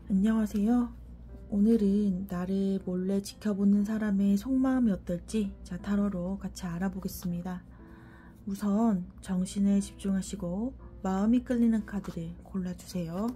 안녕하세요. 오늘은 나를 몰래 지켜보는 사람의 속마음이 어떨지 타로로 같이 알아보겠습니다. 우선 정신에 집중하시고 마음이 끌리는 카드를 골라주세요.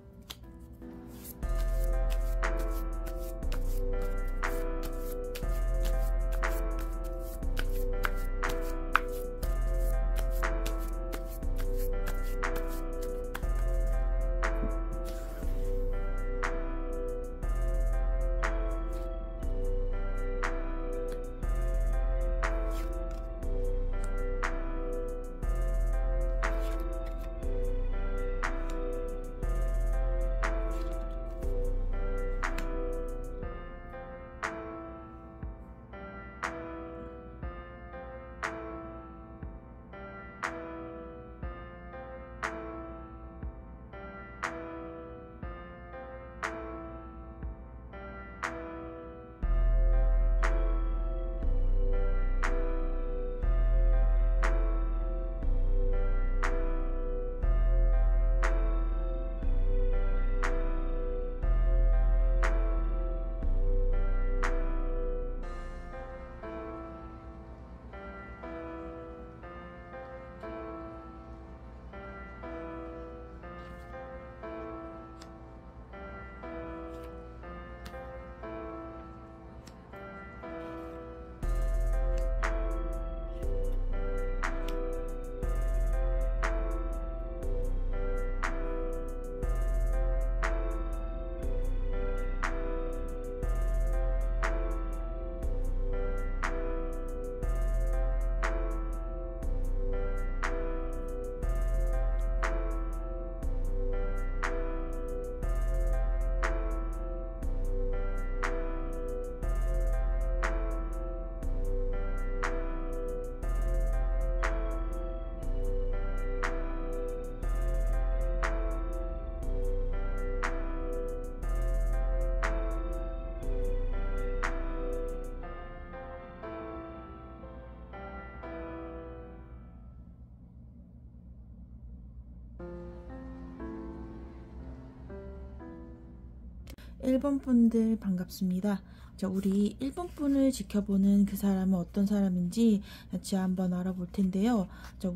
일 번 분들 반갑습니다. 우리 1번 분을 지켜보는 그 사람은 어떤 사람인지 같이 한번 알아볼 텐데요.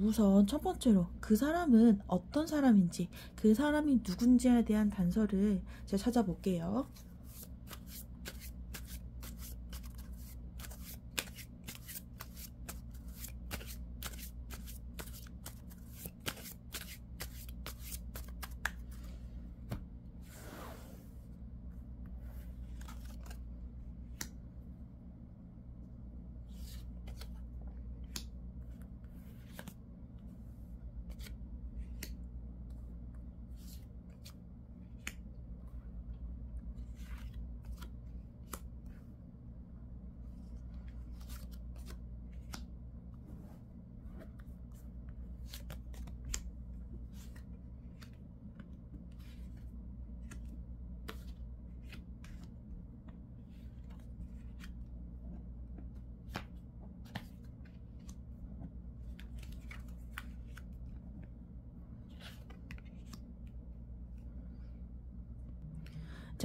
우선 첫 번째로 그 사람은 어떤 사람인지, 그 사람이 누군지에 대한 단서를 찾아볼게요.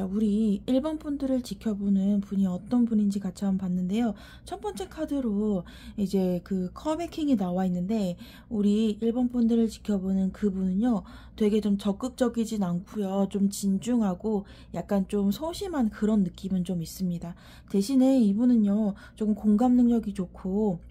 우리 1번 분들을 지켜보는 분이 어떤 분인지 같이 한번 봤는데요. 첫 번째 카드로 이제 그 컵의 킹이 나와 있는데, 우리 1번 분들을 지켜보는 그분은요, 되게 좀 적극적이진 않고요. 좀 진중하고 약간 좀 소심한 그런 느낌은 좀 있습니다. 대신에 이분은요, 조금 공감 능력이 좋고,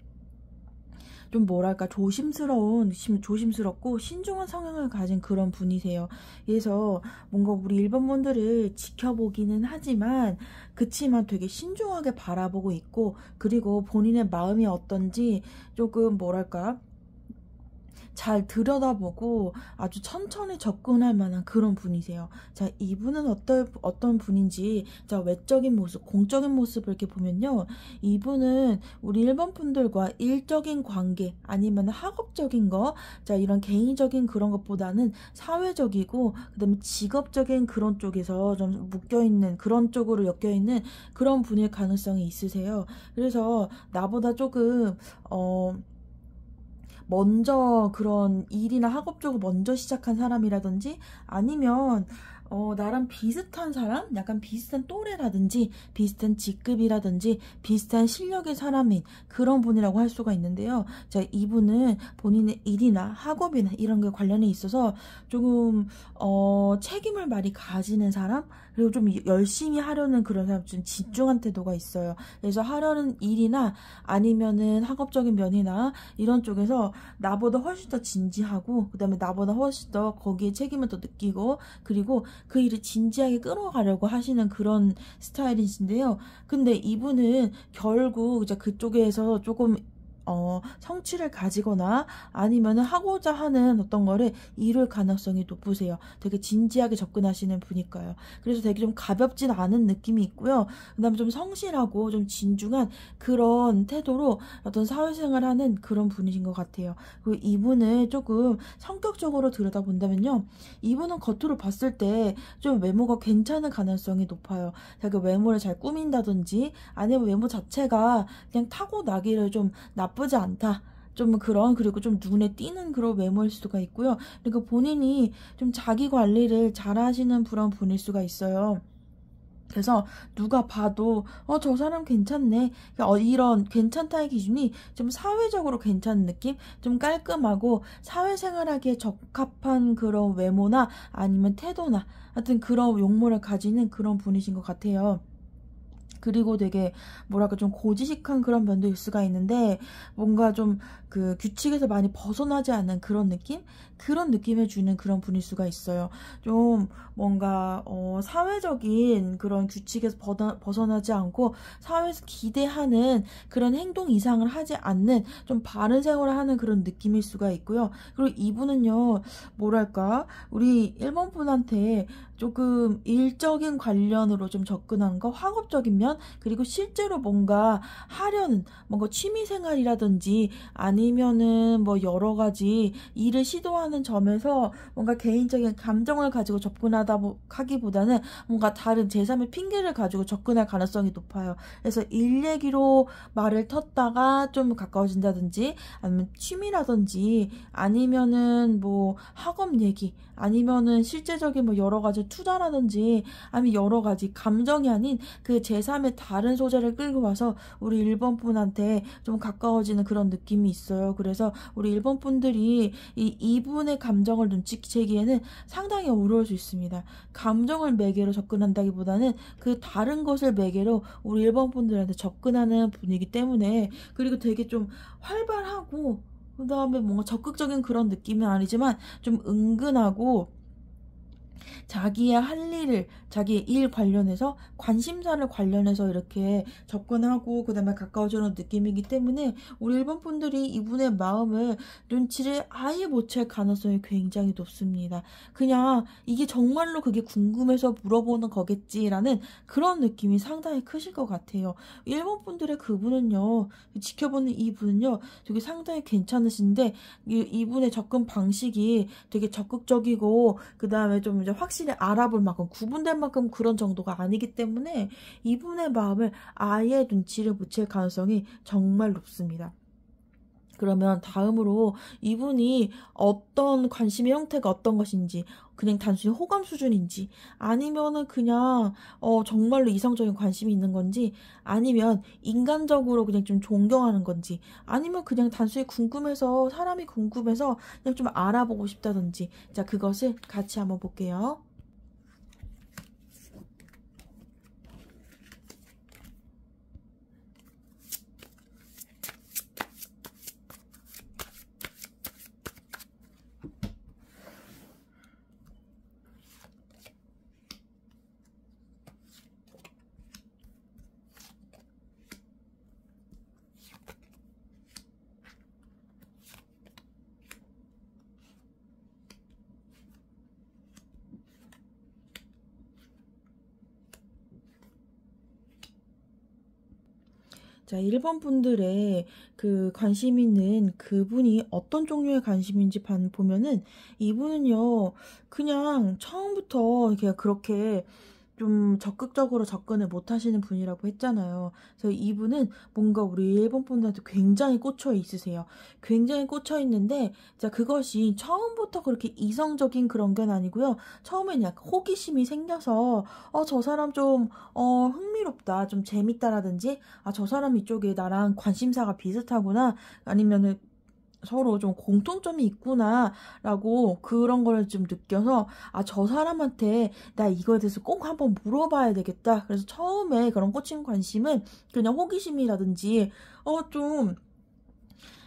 좀 뭐랄까 조심스럽고 신중한 성향을 가진 그런 분이세요. 그래서 뭔가 우리 1번 분들을 지켜보기는 하지만 그치만 되게 신중하게 바라보고 있고, 그리고 본인의 마음이 어떤지 조금 뭐랄까 잘 들여다보고 아주 천천히 접근할 만한 그런 분이세요. 이분은 어떤 분인지, 외적인 모습, 공적인 모습을 이렇게 보면요, 이분은 우리 1번 분들과 일적인 관계 아니면 학업적인 거, 이런 개인적인 그런 것보다는 사회적이고 그다음에 직업적인 그런 쪽에서 좀 묶여있는, 그런 쪽으로 엮여있는 그런 분일 가능성이 있으세요. 그래서 나보다 조금 먼저 그런 일이나 학업 쪽을 먼저 시작한 사람이라든지, 아니면 나랑 비슷한 사람? 약간 비슷한 또래라든지, 비슷한 직급이라든지, 비슷한 실력의 사람인 그런 분이라고 할 수가 있는데요. 자, 이분은 본인의 일이나 학업이나 이런 게 관련해 있어서 조금, 책임을 많이 가지는 사람? 그리고 좀 열심히 하려는 그런 사람, 좀 집중한 태도가 있어요. 그래서 하려는 일이나 아니면은 학업적인 면이나 이런 쪽에서 나보다 훨씬 더 진지하고, 그 다음에 나보다 훨씬 더 거기에 책임을 더 느끼고, 그리고 그 일을 진지하게 끌어가려고 하시는 그런 스타일이신데요. 근데 이분은 결국 이제 그쪽에서 조금 성취를 가지거나 아니면은 하고자 하는 어떤 거를 이룰 가능성이 높으세요. 되게 진지하게 접근하시는 분이니까요. 그래서 되게 좀 가볍진 않은 느낌이 있고요. 그다음에 좀 성실하고 좀 진중한 그런 태도로 어떤 사회생활하는 그런 분이신 것 같아요. 그리고 이분을 조금 성격적으로 들여다본다면요. 이분은 겉으로 봤을 때 좀 외모가 괜찮은 가능성이 높아요. 자기 외모를 잘 꾸민다든지 아니면 외모 자체가 그냥 타고나기를 좀 나쁘지 않다. 좀 그런, 그리고 좀 눈에 띄는 그런 외모일 수가 있고요. 그리고 본인이 좀 자기 관리를 잘 하시는 그런 분일 수가 있어요. 그래서 누가 봐도 저 사람 괜찮네. 이런 괜찮다의 기준이 좀 사회적으로 괜찮은 느낌? 좀 깔끔하고 사회생활하기에 적합한 그런 외모나 아니면 태도나 하여튼 그런 용모를 가지는 그런 분이신 것 같아요. 그리고 되게 뭐랄까 좀 고지식한 그런 면도 있을 수가 있는데 뭔가 좀 그 규칙에서 많이 벗어나지 않는 그런 느낌? 그런 느낌을 주는 그런 분일 수가 있어요. 좀 뭔가 사회적인 그런 규칙에서 벗어나지 않고 사회에서 기대하는 그런 행동 이상을 하지 않는 좀 바른 생활을 하는 그런 느낌일 수가 있고요. 그리고 이분은요, 뭐랄까 우리 일본 분한테 조금 일적인 관련으로 좀 접근하는 거, 학업적인 면, 그리고 실제로 뭔가 하려는 뭔가 취미생활이라든지 아니면은 뭐 여러 가지 일을 시도하는 점에서 뭔가 개인적인 감정을 가지고 하기보다는 뭔가 다른 제3의 핑계를 가지고 접근할 가능성이 높아요. 그래서 일 얘기로 말을 텄다가 좀 가까워진다든지 아니면 취미라든지 아니면은 뭐 학업 얘기 아니면은 실제적인 뭐 여러 가지 투자라든지 아니면 여러 가지 감정이 아닌 그 제3의 다른 소재를 끌고 와서 우리 일본 분한테 좀 가까워지는 그런 느낌이 있어요. 그래서 우리 일본 분들이 이분의 감정을 눈치채기에는 상당히 어려울 수 있습니다. 감정을 매개로 접근한다기보다는 그 다른 것을 매개로 우리 일본 분들한테 접근하는 분이기 때문에, 그리고 되게 좀 활발하고 그 다음에 뭔가 적극적인 그런 느낌은 아니지만 좀 은근하고 자기의 할 일을, 자기의 일 관련해서 관심사를 관련해서 이렇게 접근하고 그 다음에 가까워지는 느낌이기 때문에 우리 일본 분들이 이분의 마음을 눈치를 아예 못 챌 가능성이 굉장히 높습니다. 그냥 이게 정말로 그게 궁금해서 물어보는 거겠지라는 그런 느낌이 상당히 크실 것 같아요. 일본 분들의 그분은요, 지켜보는 이분은요 되게 상당히 괜찮으신데 이분의 접근 방식이 되게 적극적이고 그 다음에 좀 이제 확실히 알아볼 만큼 구분될 만큼 그런 정도가 아니기 때문에 이분의 마음을 아예 눈치를 못 챌 가능성이 정말 높습니다. 그러면 다음으로 이분이 어떤 관심의 형태가 어떤 것인지, 그냥 단순히 호감 수준인지, 아니면은 그냥 정말로 이성적인 관심이 있는 건지, 아니면 인간적으로 그냥 좀 존경하는 건지, 아니면 그냥 단순히 궁금해서, 사람이 궁금해서 그냥 좀 알아보고 싶다든지. 자, 그것을 같이 한번 볼게요. 자, 일본 분들의 그 관심 있는 그분이 어떤 종류의 관심인지 보면은 이분은요, 그냥 처음부터 그냥 그렇게 좀 적극적으로 접근을 못 하시는 분이라고 했잖아요. 그래서 이분은 뭔가 우리 일본 분들한테 굉장히 꽂혀 있으세요. 굉장히 꽂혀 있는데, 자, 그것이 처음부터 그렇게 이성적인 그런 건 아니고요. 처음엔 약간 호기심이 생겨서, 저 사람 좀, 흥미롭다, 좀 재밌다라든지, 저 사람 이쪽에 나랑 관심사가 비슷하구나, 아니면은, 서로 좀 공통점이 있구나라고 그런 걸 좀 느껴서 저 사람한테 나 이거에 대해서 꼭 한번 물어봐야 되겠다. 그래서 처음에 그런 꽂힌 관심은 그냥 호기심이라든지 좀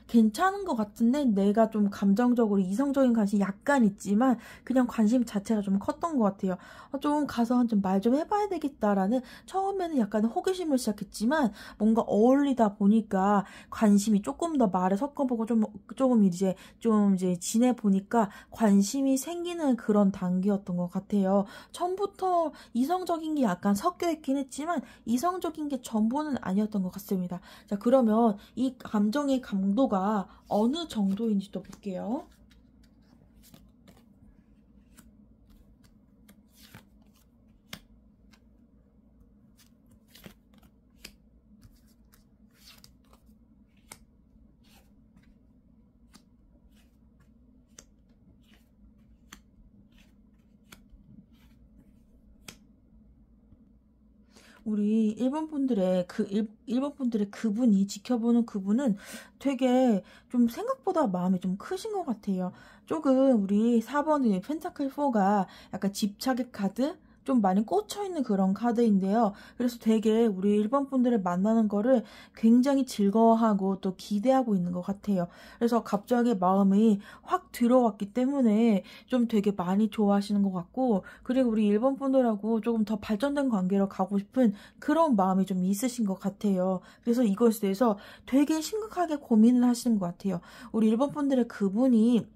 괜찮은 것 같은데 내가 좀 감정적으로 이성적인 관심이 약간 있지만 그냥 관심 자체가 좀 컸던 것 같아요. 좀 가서 좀 말 좀 해봐야 되겠다라는 처음에는 약간 호기심을 시작했지만 뭔가 어울리다 보니까 관심이 조금 더 말을 섞어보고 조금 이제 지내 보니까 관심이 생기는 그런 단계였던 것 같아요. 처음부터 이성적인 게 약간 섞여 있긴 했지만 이성적인 게 전부는 아니었던 것 같습니다. 자, 그러면 이 감정의 강도가 어느 정도인지 또 볼게요. 우리 일본 분들의 그분이 지켜보는 그분은 되게 좀 생각보다 마음이 좀 크신 것 같아요. 조금 우리 4번의 펜타클 4가 약간 집착의 카드? 좀 많이 꽂혀있는 그런 카드인데요. 그래서 되게 우리 일본 분들을 만나는 거를 굉장히 즐거워하고 또 기대하고 있는 것 같아요. 그래서 갑자기 마음이 확 들어왔기 때문에 좀 되게 많이 좋아하시는 것 같고, 그리고 우리 일본 분들하고 조금 더 발전된 관계로 가고 싶은 그런 마음이 좀 있으신 것 같아요. 그래서 이것에 대해서 되게 심각하게 고민을 하시는 것 같아요. 우리 일본 분들의 그분이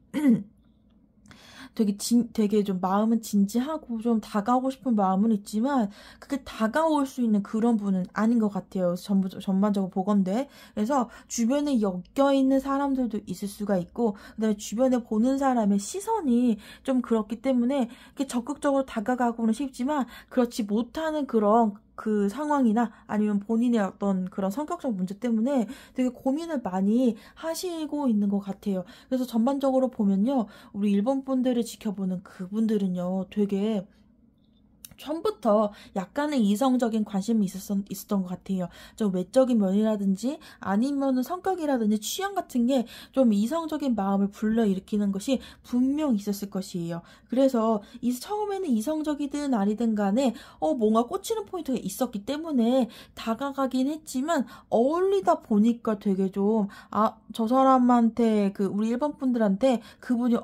되게 좀 마음은 진지하고 좀 다가오고 싶은 마음은 있지만 그게 다가올 수 있는 그런 분은 아닌 것 같아요. 전반적으로 보건대. 그래서 주변에 엮여있는 사람들도 있을 수가 있고 그다음에 주변에 보는 사람의 시선이 좀 그렇기 때문에 이렇게 적극적으로 다가가고는 싶지만 그렇지 못하는 그런 그 상황이나 아니면 본인의 어떤 그런 성격적 문제 때문에 되게 고민을 많이 하시고 있는 것 같아요. 그래서 전반적으로 보면요. 우리 일본 분들을 지켜보는 그분들은요, 되게 처음부터 약간의 이성적인 관심이 있었던 것 같아요. 좀 외적인 면이라든지 아니면은 성격이라든지 취향 같은 게 좀 이성적인 마음을 불러일으키는 것이 분명 있었을 것이에요. 그래서 처음에는 이성적이든 아니든 간에 뭔가 꽂히는 포인트가 있었기 때문에 다가가긴 했지만 어울리다 보니까 되게 좀 저 사람한테 우리 일본 분들한테 그분이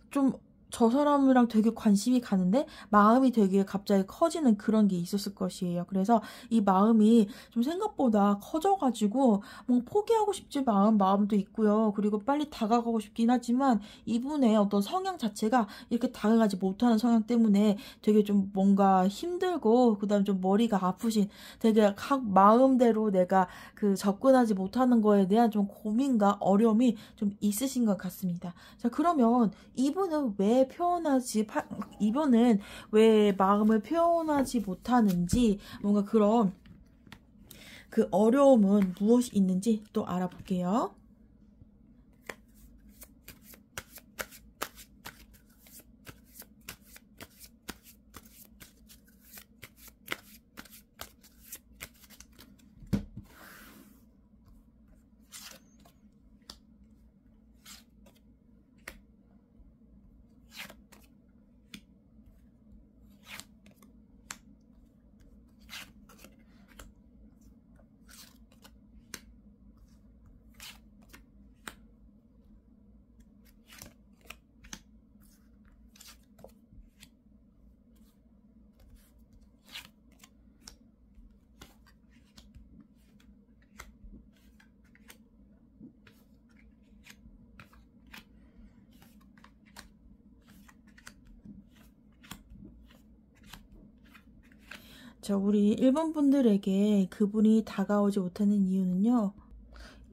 좀 저 사람이랑 되게 관심이 가는데 마음이 되게 갑자기 커지는 그런 게 있었을 것이에요. 그래서 이 마음이 좀 생각보다 커져가지고 뭐 포기하고 싶지 마음도 있고요. 그리고 빨리 다가가고 싶긴 하지만 이분의 어떤 성향 자체가 이렇게 다가가지 못하는 성향 때문에 되게 좀 뭔가 힘들고 그다음에 좀 머리가 아프신 되게 각 마음대로 내가 접근하지 못하는 거에 대한 좀 고민과 어려움이 좀 있으신 것 같습니다. 자, 그러면 이분은 왜 마음을 표현하지 못하는지 뭔가 그런 그 어려움은 무엇이 있는지 또 알아볼게요. 우리 일본 분들에게 그분이 다가오지 못하는 이유는요.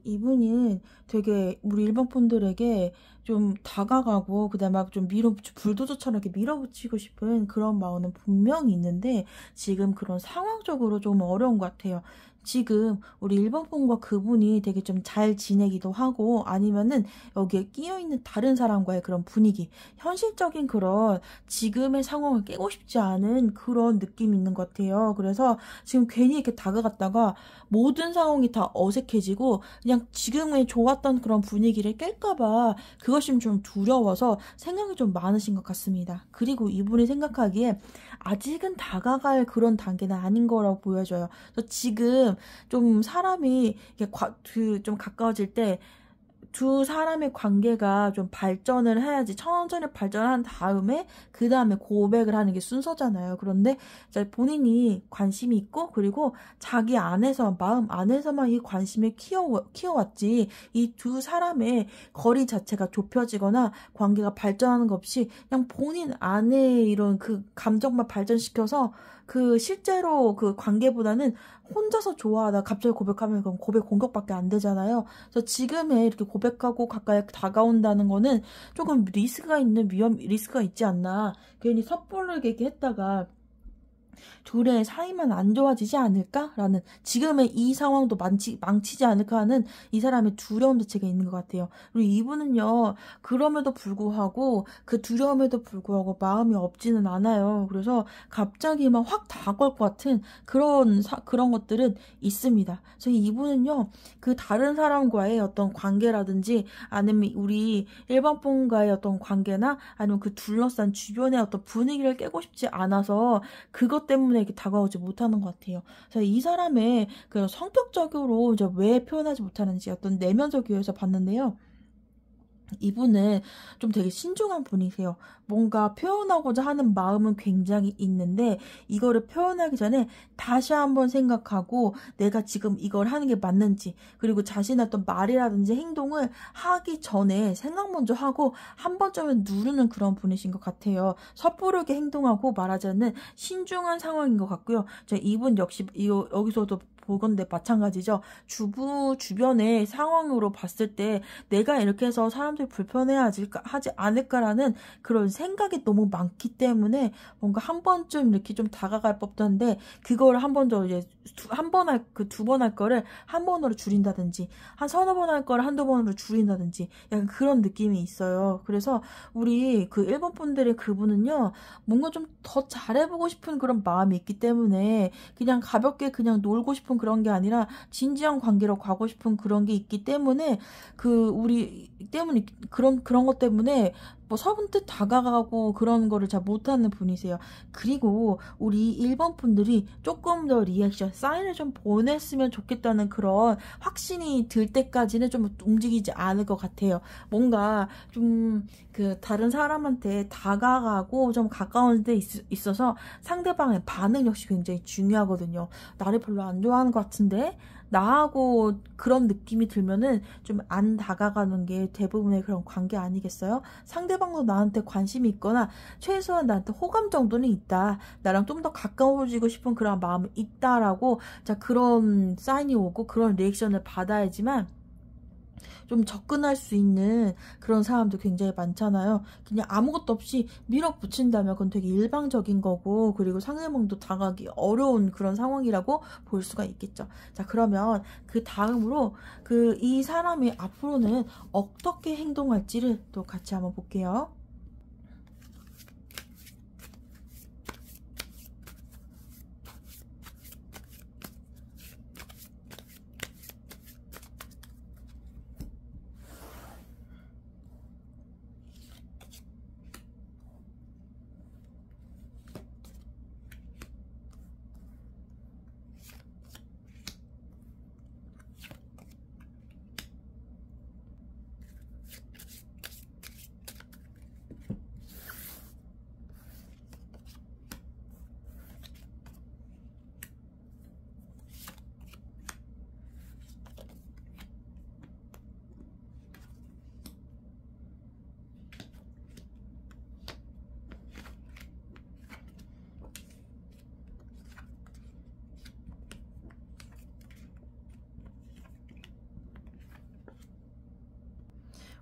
이분은 되게 우리 일반 분들에게 좀 다가가고 그다음에 막 좀 밀어 불도저처럼 이렇게 밀어붙이고 싶은 그런 마음은 분명히 있는데 지금 그런 상황적으로 좀 어려운 것 같아요. 지금 우리 일반 분과 그분이 되게 좀 잘 지내기도 하고 아니면은 여기에 끼어 있는 다른 사람과의 그런 분위기, 현실적인 그런 지금의 상황을 깨고 싶지 않은 그런 느낌이 있는 것 같아요. 그래서 지금 괜히 이렇게 다가갔다가 모든 상황이 다 어색해지고 그냥 지금의 좋았던 그런 분위기를 깰까봐 그것이 좀 두려워서 생각이 좀 많으신 것 같습니다. 그리고 이분이 생각하기에 아직은 다가갈 그런 단계는 아닌 거라고 보여져요. 그래서 지금 좀 사람이 이렇게 좀 가까워질 때 두 사람의 관계가 좀 발전을 해야지 천천히 발전한 다음에 그 다음에 고백을 하는 게 순서잖아요. 그런데 이제 본인이 관심이 있고 그리고 자기 안에서 마음 안에서만 이 관심을 키워왔지 이 두 사람의 거리 자체가 좁혀지거나 관계가 발전하는 것 없이 그냥 본인 안에 이런 그 감정만 발전시켜서 그 실제로 그 관계보다는 혼자서 좋아하다 갑자기 고백하면 그건 고백 공격밖에 안 되잖아요. 그래서 지금에 이렇게 고백하고 가까이 다가온다는 거는 조금 리스크가 있지 않나. 괜히 섣부르게 이렇게 했다가 둘의 사이만 안 좋아지지 않을까라는 지금의 이 상황도 망치지 않을까 하는 이 사람의 두려움 자체가 있는 것 같아요. 그리고 이분은요, 그럼에도 불구하고 그 두려움에도 불구하고 마음이 없지는 않아요. 그래서 갑자기 막 확 다가올 것 같은 그런 것들은 있습니다. 그래서 이분은요, 그 다른 사람과의 어떤 관계라든지 아니면 우리 일반 분과의 어떤 관계나 아니면 그 둘러싼 주변의 어떤 분위기를 깨고 싶지 않아서 그것 때문에 이렇게 다가오지 못하는 것 같아요. 그래서 이 사람의 그 성격적으로 이제 왜 표현하지 못하는지 어떤 내면적 이유에서 봤는데요. 이분은 좀 되게 신중한 분이세요. 뭔가 표현하고자 하는 마음은 굉장히 있는데 이거를 표현하기 전에 다시 한번 생각하고 내가 지금 이걸 하는 게 맞는지 그리고 자신의 어떤 말이라든지 행동을 하기 전에 생각 먼저 하고 한 번쯤은 누르는 그런 분이신 것 같아요. 섣부르게 행동하고 말하지 않는 신중한 상황인 것 같고요. 이분 역시 여기서도 보건대 마찬가지죠. 주변의 상황으로 봤을 때 내가 이렇게 해서 사람들이 불편해하지 않을까라는 그런 생각이 너무 많기 때문에 뭔가 한 번쯤 이렇게 좀 다가갈 법도 한데 그걸 한 번 더 이제 두 번 할 거를 한 번으로 줄인다든지 한 서너 번 할 거를 한두 번으로 줄인다든지 약간 그런 느낌이 있어요. 그래서 우리 그 일본 분들의 그분은요 뭔가 좀 더 잘해보고 싶은 그런 마음이 있기 때문에 그냥 가볍게 그냥 놀고 싶은 그런 게 아니라 진지한 관계로 가고 싶은 그런 게 있기 때문에 그런 것 때문에 뭐 서분뜻 다가가고 그런 거를 잘 못하는 분이세요. 그리고 우리 일본 분들이 조금 더 리액션, 사인을 좀 보냈으면 좋겠다는 그런 확신이 들 때까지는 좀 움직이지 않을 것 같아요. 뭔가 좀 그 다른 사람한테 다가가고 좀 가까운 데 있어서 상대방의 반응 역시 굉장히 중요하거든요. 나를 별로 안 좋아하는 것 같은데 나하고 그런 느낌이 들면은 좀 안 다가가는 게 대부분의 그런 관계 아니겠어요? 상대방도 나한테 관심이 있거나 최소한 나한테 호감 정도는 있다. 나랑 좀 더 가까워지고 싶은 그런 마음이 있다라고 그런 사인이 오고 그런 리액션을 받아야지만 좀 접근할 수 있는 그런 사람도 굉장히 많잖아요. 그냥 아무것도 없이 밀어붙인다면 그건 되게 일방적인 거고 그리고 상대방도 다가가기 어려운 그런 상황이라고 볼 수가 있겠죠. 자, 그러면 그 다음으로 이 사람이 앞으로는 어떻게 행동할지를 또 같이 한번 볼게요.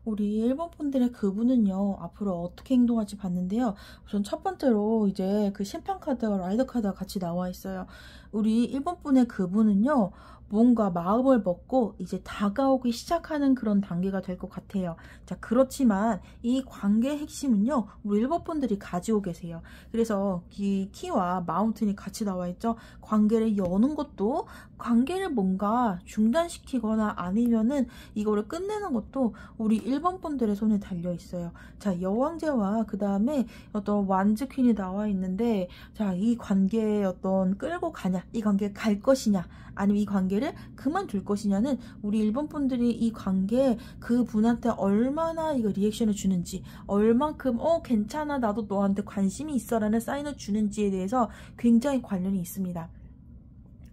우리 일본 분들의 그분은요, 앞으로 어떻게 행동할지 봤는데요. 우선 첫 번째로 이제 그 심판 카드와 라이더 카드가 같이 나와 있어요. 우리 일본 분의 그분은요, 뭔가 마음을 먹고 이제 다가오기 시작하는 그런 단계가 될 것 같아요. 자, 그렇지만 이 관계의 핵심은요, 우리 일본 분들이 가지고 계세요. 그래서 이 키와 마운틴이 같이 나와 있죠. 관계를 여는 것도, 관계를 뭔가 중단시키거나 아니면은 이거를 끝내는 것도 우리 일본 분들의 손에 달려 있어요. 자, 여왕제와 그 다음에 어떤 완즈 퀸이 나와 있는데, 자, 이 관계에 어떤 끌고 가냐, 이 관계에 갈 것이냐, 아니면 이 관계를 그만둘 것이냐는 우리 일본 분들이 이 관계에 그 분한테 얼마나 이거 리액션을 주는지, 얼만큼 괜찮아, 나도 너한테 관심이 있어라는 사인을 주는지에 대해서 굉장히 관련이 있습니다.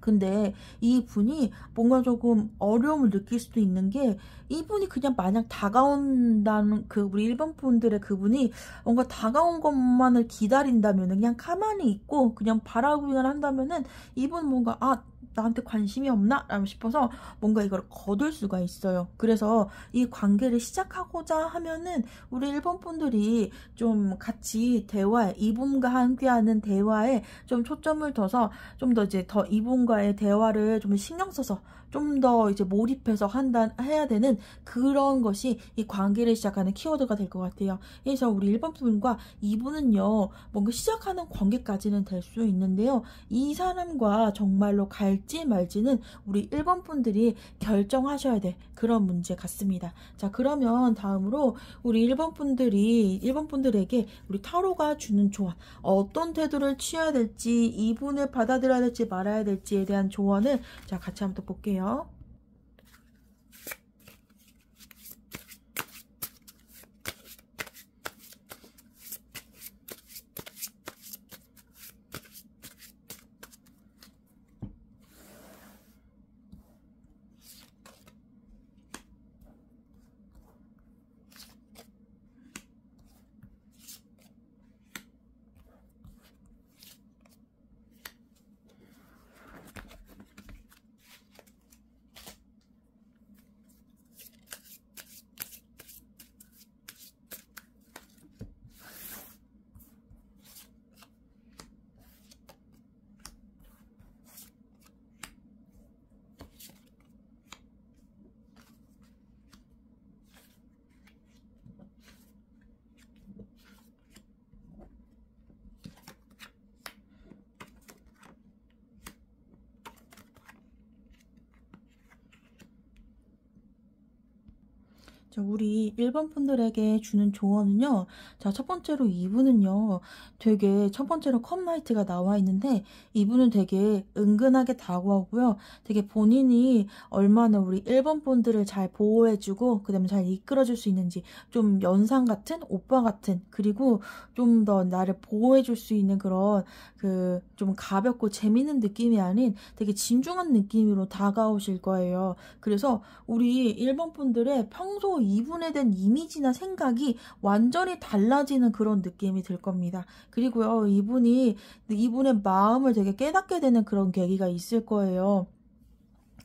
근데 이분이 뭔가 조금 어려움을 느낄 수도 있는 게, 이분이 그냥 마냥 다가온다는 그 우리 일본 분들의 그분이 뭔가 다가온 것만을 기다린다면, 그냥 가만히 있고 그냥 바라보기만 한다면은 이분 뭔가 나한테 관심이 없나? 라고 싶어서 뭔가 이걸 거둘 수가 있어요. 그래서 이 관계를 시작하고자 하면은 우리 일본 분들이 좀 같이 대화에, 이분과 함께하는 대화에 좀 초점을 둬서 좀 더 이제 더 이분과의 대화를 좀 신경 써서 좀 더 이제 몰입해서 해야 되는 그런 것이 이 관계를 시작하는 키워드가 될 것 같아요. 그래서 우리 일본 분과 이분은요, 뭔가 시작하는 관계까지는 될 수 있는데요. 이 사람과 정말로 갈지 말지는 우리 일본 분들이 결정하셔야 될 그런 문제 같습니다. 자, 그러면 다음으로 우리 일본 분들에게 우리 타로가 주는 조언, 어떤 태도를 취해야 될지, 이분을 받아들여야 될지 말아야 될지에 대한 조언을 자, 같이 한번 또 볼게요. 자, 우리 일본 분들에게 주는 조언은요. 자, 첫 번째로 이분은요, 되게 첫 번째로 컵라이트가 나와 있는데, 이분은 되게 은근하게 다가오고요. 되게 본인이 얼마나 우리 일본 분들을 잘 보호해주고 그다음에 잘 이끌어줄 수 있는지, 좀 연상 같은 오빠 같은, 그리고 좀 더 나를 보호해줄 수 있는 그런 그 좀 가볍고 재밌는 느낌이 아닌 되게 진중한 느낌으로 다가오실 거예요. 그래서 우리 일본 분들의 평소 이분에 대한 이미지나 생각이 완전히 달라지는 그런 느낌이 들 겁니다. 그리고요, 이분의 마음을 되게 깨닫게 되는 그런 계기가 있을 거예요.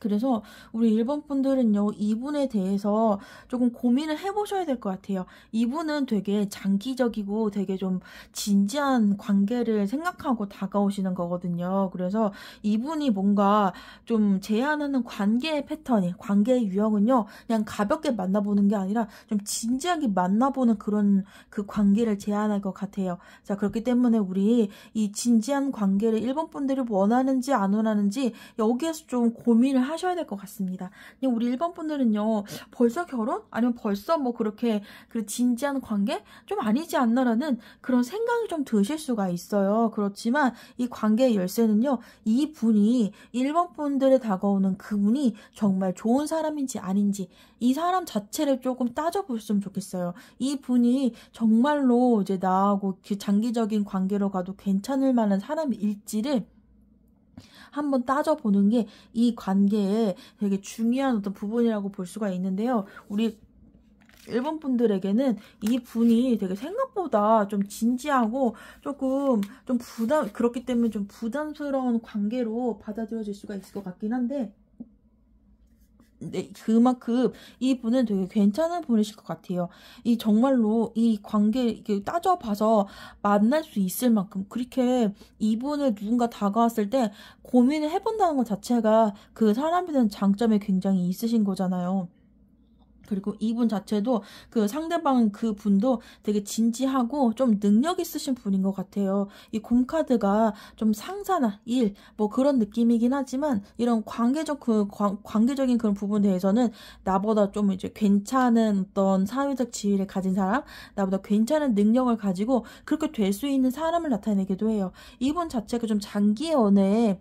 그래서 우리 일본 분들은요, 이분에 대해서 조금 고민을 해보셔야 될 것 같아요. 이분은 되게 장기적이고 되게 좀 진지한 관계를 생각하고 다가오시는 거거든요. 그래서 이분이 뭔가 좀 제안하는 관계의 패턴이, 관계의 유형은요, 그냥 가볍게 만나보는 게 아니라 좀 진지하게 만나보는 그런 그 관계를 제안할 것 같아요. 자, 그렇기 때문에 우리 이 진지한 관계를 일본 분들이 원하는지 안 원하는지 여기에서 좀 고민을 하셔야 될 것 같습니다. 그냥 우리 일본 분들은요, 벌써 결혼? 아니면 벌써 뭐 그렇게 그 진지한 관계? 좀 아니지 않나라는 그런 생각이 좀 드실 수가 있어요. 그렇지만 이 관계의 열쇠는요, 이 분이 일본 분들에 다가오는 그분이 정말 좋은 사람인지 아닌지 이 사람 자체를 조금 따져보셨으면 좋겠어요. 이 분이 정말로 이제 나하고 그 장기적인 관계로 가도 괜찮을 만한 사람일지를 한번 따져보는 게 이 관계에 되게 중요한 어떤 부분이라고 볼 수가 있는데요. 우리 일본 분들에게는 이 분이 되게 생각보다 좀 진지하고 조금 좀 그렇기 때문에 좀 부담스러운 관계로 받아들여질 수가 있을 것 같긴 한데, 그만큼 이분은 되게 괜찮은 분이실 것 같아요. 이 정말로 이 관계 이게 따져봐서 만날 수 있을 만큼 그렇게 이분을 누군가 다가왔을 때 고민을 해본다는 것 자체가 그 사람에 대한 장점이 굉장히 있으신 거잖아요. 그리고 이분 자체도 그 상대방 그 분도 되게 진지하고 좀 능력 있으신 분인 것 같아요. 이 곰카드가 좀 상사나 일, 뭐 그런 느낌이긴 하지만 이런 관계적인 그런 부분에 대해서는 나보다 좀 이제 괜찮은 어떤 사회적 지위를 가진 사람, 나보다 괜찮은 능력을 가지고 그렇게 될 수 있는 사람을 나타내기도 해요. 이분 자체가 좀 장기 연애에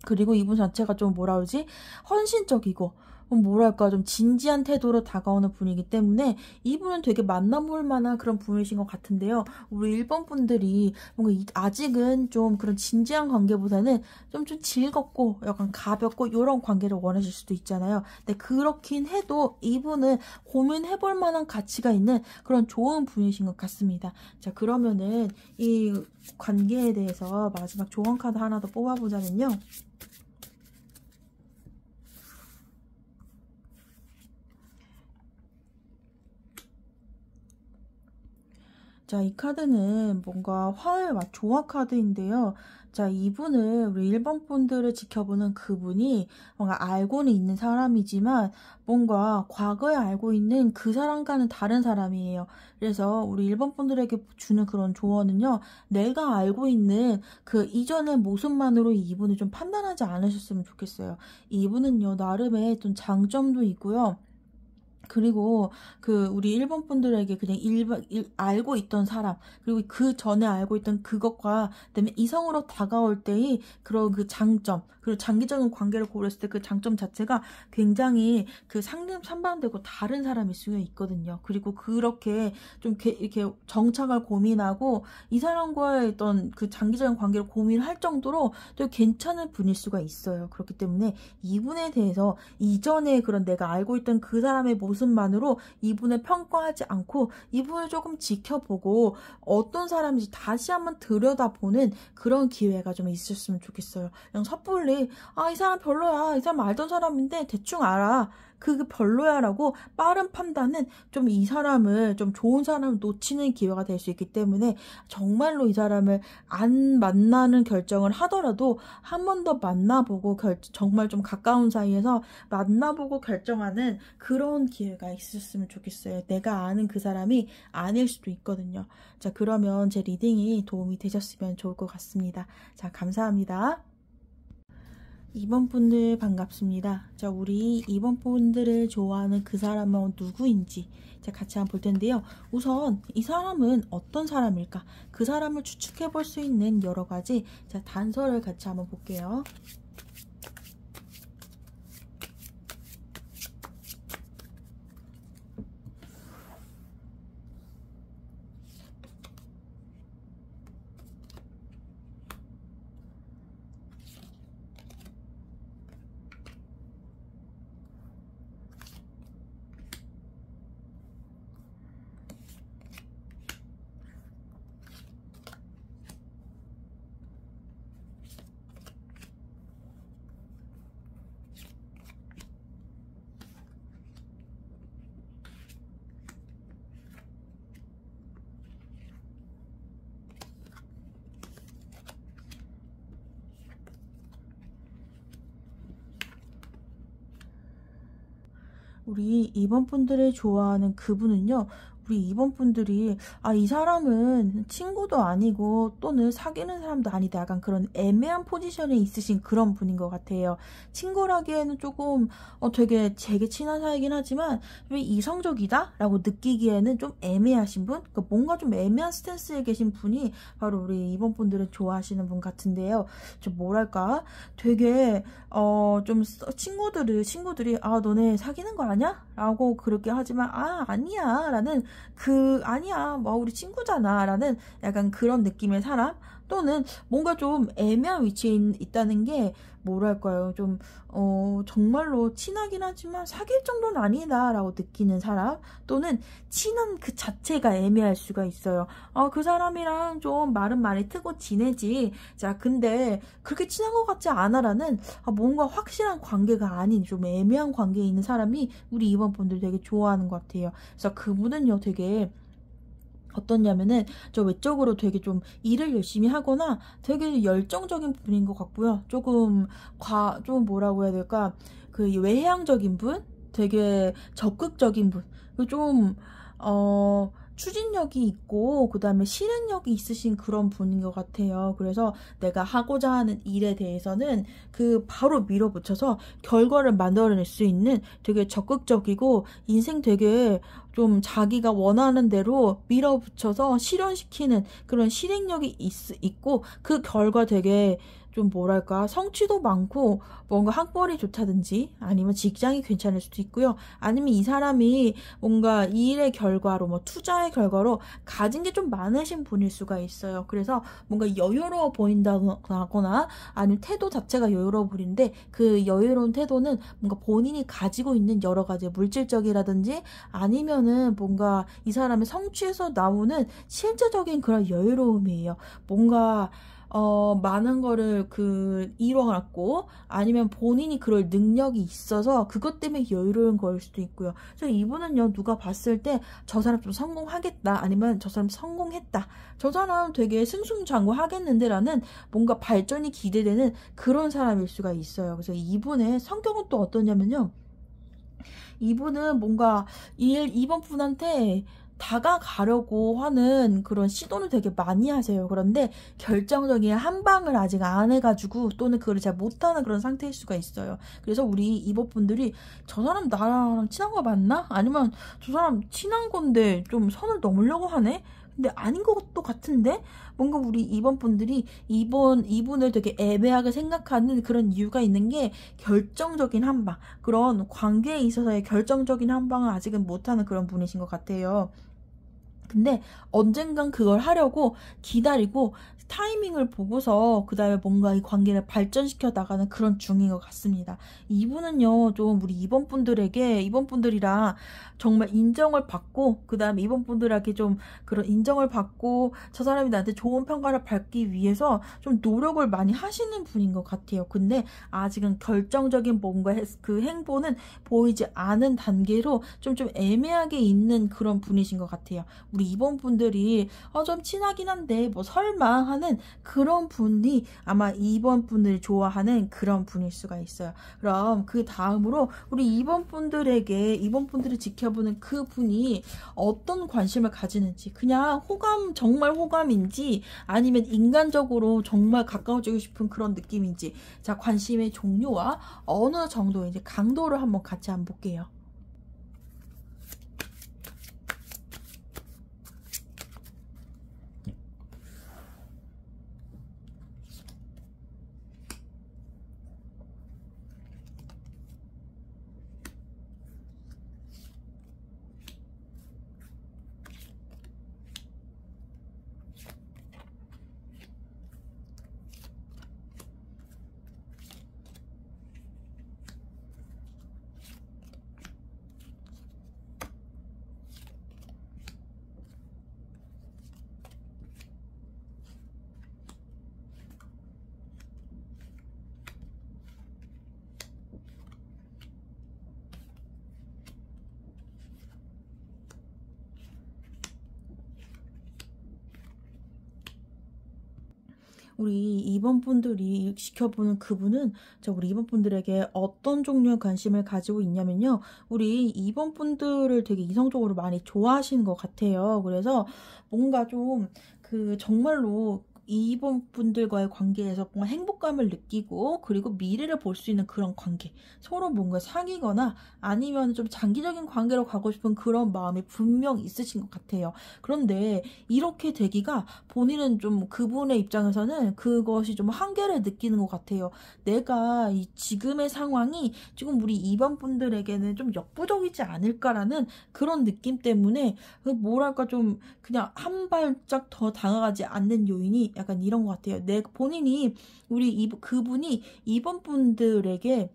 그리고 이분 자체가 좀 뭐라 그러지? 헌신적이고 뭐랄까 좀 진지한 태도로 다가오는 분이기 때문에 이분은 되게 만나볼 만한 그런 분이신 것 같은데요. 우리 일본 분들이 뭔가 아직은 좀 그런 진지한 관계보다는 좀 즐겁고 약간 가볍고 이런 관계를 원하실 수도 있잖아요. 근데 그렇긴 해도 이분은 고민해볼 만한 가치가 있는 그런 좋은 분이신 것 같습니다. 자, 그러면은 이 관계에 대해서 마지막 조언 카드 하나 더 뽑아보자면요. 자, 이 카드는 뭔가 화의 조화 카드인데요. 자, 이분을 우리 일본 분들을 지켜보는 그분이 뭔가 알고는 있는 사람이지만 뭔가 과거에 알고 있는 그 사람과는 다른 사람이에요. 그래서 우리 일본 분들에게 주는 그런 조언은요. 내가 알고 있는 그 이전의 모습만으로 이분을 좀 판단하지 않으셨으면 좋겠어요. 이분은요, 나름의 좀 장점도 있고요. 그리고 그 우리 일본 분들에게 그냥 알고 있던 사람 그리고 그 전에 알고 있던 그것과 그다음에 이성으로 다가올 때의 그런 그 장점 그리고 장기적인 관계를 고렸을 때 그 장점 자체가 굉장히 그 상반되고 다른 사람일 수가 있거든요. 그리고 그렇게 좀 이렇게 정착을 고민하고 이 사람과의 어떤 그 장기적인 관계를 고민할 정도로 또 괜찮은 분일 수가 있어요. 그렇기 때문에 이분에 대해서 이전에 그런 내가 알고 있던 그 사람의 모습만으로 이분을 평가하지 않고 이분을 조금 지켜보고 어떤 사람인지 다시 한번 들여다보는 그런 기회가 좀 있었으면 좋겠어요. 그냥 섣불리 이 사람 별로야. 이 사람 알던 사람인데 대충 알아. 그게 별로야 라고 빠른 판단은 좀 이 사람을 좀 좋은 사람을 놓치는 기회가 될 수 있기 때문에 정말로 이 사람을 안 만나는 결정을 하더라도 한 번 더 만나보고 정말 좀 가까운 사이에서 만나보고 결정하는 그런 기회가 있었으면 좋겠어요. 내가 아는 그 사람이 아닐 수도 있거든요. 자, 그러면 제 리딩이 도움이 되셨으면 좋을 것 같습니다. 자, 감사합니다. 2번 분들 반갑습니다. 자, 우리 2번 분들을 좋아하는 그 사람은 누구인지 같이 한번 볼 텐데요. 우선 이 사람은 어떤 사람일까? 그 사람을 추측해 볼 수 있는 여러 가지 단서를 같이 한번 볼게요. 우리 2번 분들을 좋아하는 그분은요. 우리 2번 분들이 이 사람은 친구도 아니고 또는 사귀는 사람도 아니다. 약간 그런 애매한 포지션에 있으신 그런 분인 것 같아요. 친구라기에는 조금 되게 제게 친한 사이긴 하지만 왜 이성적이다? 라고 느끼기에는 좀 애매하신 분? 그러니까 뭔가 좀 애매한 스탠스에 계신 분이 바로 우리 2번 분들은 좋아하시는 분 같은데요. 좀 뭐랄까 되게 좀 친구들이 너네 사귀는 거 아니야? 라고 그렇게 하지만 아니야 라는 아니야 뭐 우리 친구잖아 라는 약간 그런 느낌의 사람 또는 뭔가 좀 애매한 위치에 있다는 게 뭐랄까요? 좀, 정말로 친하긴 하지만 사귈 정도는 아니다 라고 느끼는 사람, 또는 친한 그 자체가 애매할 수가 있어요. 그 사람이랑 좀 말은 많이 트고 지내지. 자, 근데 그렇게 친한 것 같지 않아라는 뭔가 확실한 관계가 아닌 좀 애매한 관계에 있는 사람이 우리 이번 분들 되게 좋아하는 것 같아요. 그래서 그분은요, 되게 어떻냐면은 저 외적으로 되게 좀 일을 열심히 하거나 되게 열정적인 분인 것 같고요. 좀 뭐라고 해야 될까? 그 외향적인 분? 되게 적극적인 분. 좀, 추진력이 있고, 그 다음에 실행력이 있으신 그런 분인 것 같아요. 그래서 내가 하고자 하는 일에 대해서는 그 바로 밀어붙여서 결과를 만들어낼 수 있는 되게 적극적이고, 인생 되게 좀 자기가 원하는 대로 밀어붙여서 실현시키는 그런 실행력이 있고, 그 결과 되게 좀 뭐랄까 성취도 많고 뭔가 학벌이 좋다든지 아니면 직장이 괜찮을 수도 있고요. 아니면 이 사람이 뭔가 이 일의 결과로 뭐 투자의 결과로 가진 게 좀 많으신 분일 수가 있어요. 그래서 뭔가 여유로워 보인다거나 아니면 태도 자체가 여유로워 보이는데 그 여유로운 태도는 뭔가 본인이 가지고 있는 여러 가지 물질적이라든지 아니면은 뭔가 이 사람의 성취에서 나오는 실제적인 그런 여유로움이에요. 뭔가 많은 거를 이뤄놨고, 아니면 본인이 그럴 능력이 있어서 그것 때문에 여유로운 거일 수도 있고요. 그래서 이분은요, 누가 봤을 때 저 사람 좀 성공하겠다, 아니면 저 사람 성공했다, 저 사람 되게 승승장구 하겠는데 라는 뭔가 발전이 기대되는 그런 사람일 수가 있어요. 그래서 이분의 성격은 또 어떠냐면요, 이분은 뭔가 이번 분한테 다가가려고 하는 그런 시도를 되게 많이 하세요. 그런데 결정적인 한 방을 아직 안 해가지고 또는 그걸 잘 못하는 그런 상태일 수가 있어요. 그래서 우리 이버분들이 저 사람 나랑 친한 거 맞나? 아니면 저 사람 친한 건데 좀 선을 넘으려고 하네? 근데 아닌 것도 같은데? 뭔가 우리 이번 분들이 이분을 되게 애매하게 생각하는 그런 이유가 있는 게 결정적인 한 방, 그런 관계에 있어서의 결정적인 한 방을 아직은 못하는 그런 분이신 것 같아요. 근데 언젠간 그걸 하려고 기다리고 타이밍을 보고서 그 다음에 뭔가 이 관계를 발전시켜 나가는 그런 중인 것 같습니다. 이분은요, 좀 우리 이번 분들이랑 정말 인정을 받고, 그 다음에 이번 분들에게 좀 그런 인정을 받고, 저 사람이 나한테 좋은 평가를 받기 위해서 좀 노력을 많이 하시는 분인 것 같아요. 근데 아직은 결정적인 뭔가 그 행보는 보이지 않은 단계로 좀 애매하게 있는 그런 분이신 것 같아요. 우리 이번 분들이 좀 친하긴 한데 뭐 설마 하는 그런 분이 아마 이번 분을 좋아하는 그런 분일 수가 있어요. 그럼 그 다음으로 우리 이번 분들을 지켜보는 그 분이 어떤 관심을 가지는지, 그냥 정말 호감인지 아니면 인간적으로 정말 가까워지고 싶은 그런 느낌인지, 자, 관심의 종류와 어느 정도 이제 강도를 한번 같이 한번 볼게요. 우리 이번 분들이 지켜보는 그분은 우리 이번 분들에게 어떤 종류의 관심을 가지고 있냐면요. 우리 이번 분들을 되게 이성적으로 많이 좋아하시는 것 같아요. 그래서 뭔가 좀 정말로 이번 분들과의 관계에서 뭔가 행복감을 느끼고 그리고 미래를 볼 수 있는 그런 관계, 서로 뭔가 사귀거나 아니면 좀 장기적인 관계로 가고 싶은 그런 마음이 분명 있으신 것 같아요. 그런데 이렇게 되기가 본인은 좀 그분의 입장에서는 그것이 좀 한계를 느끼는 것 같아요. 내가 이 지금의 상황이 지금 우리 이번 분들에게는 좀 역부족이지 않을까라는 그런 느낌 때문에 뭐랄까 좀 그냥 한 발짝 더 다가가지 않는 요인이 약간 이런 것 같아요. 본인이 그분이 이번 분들에게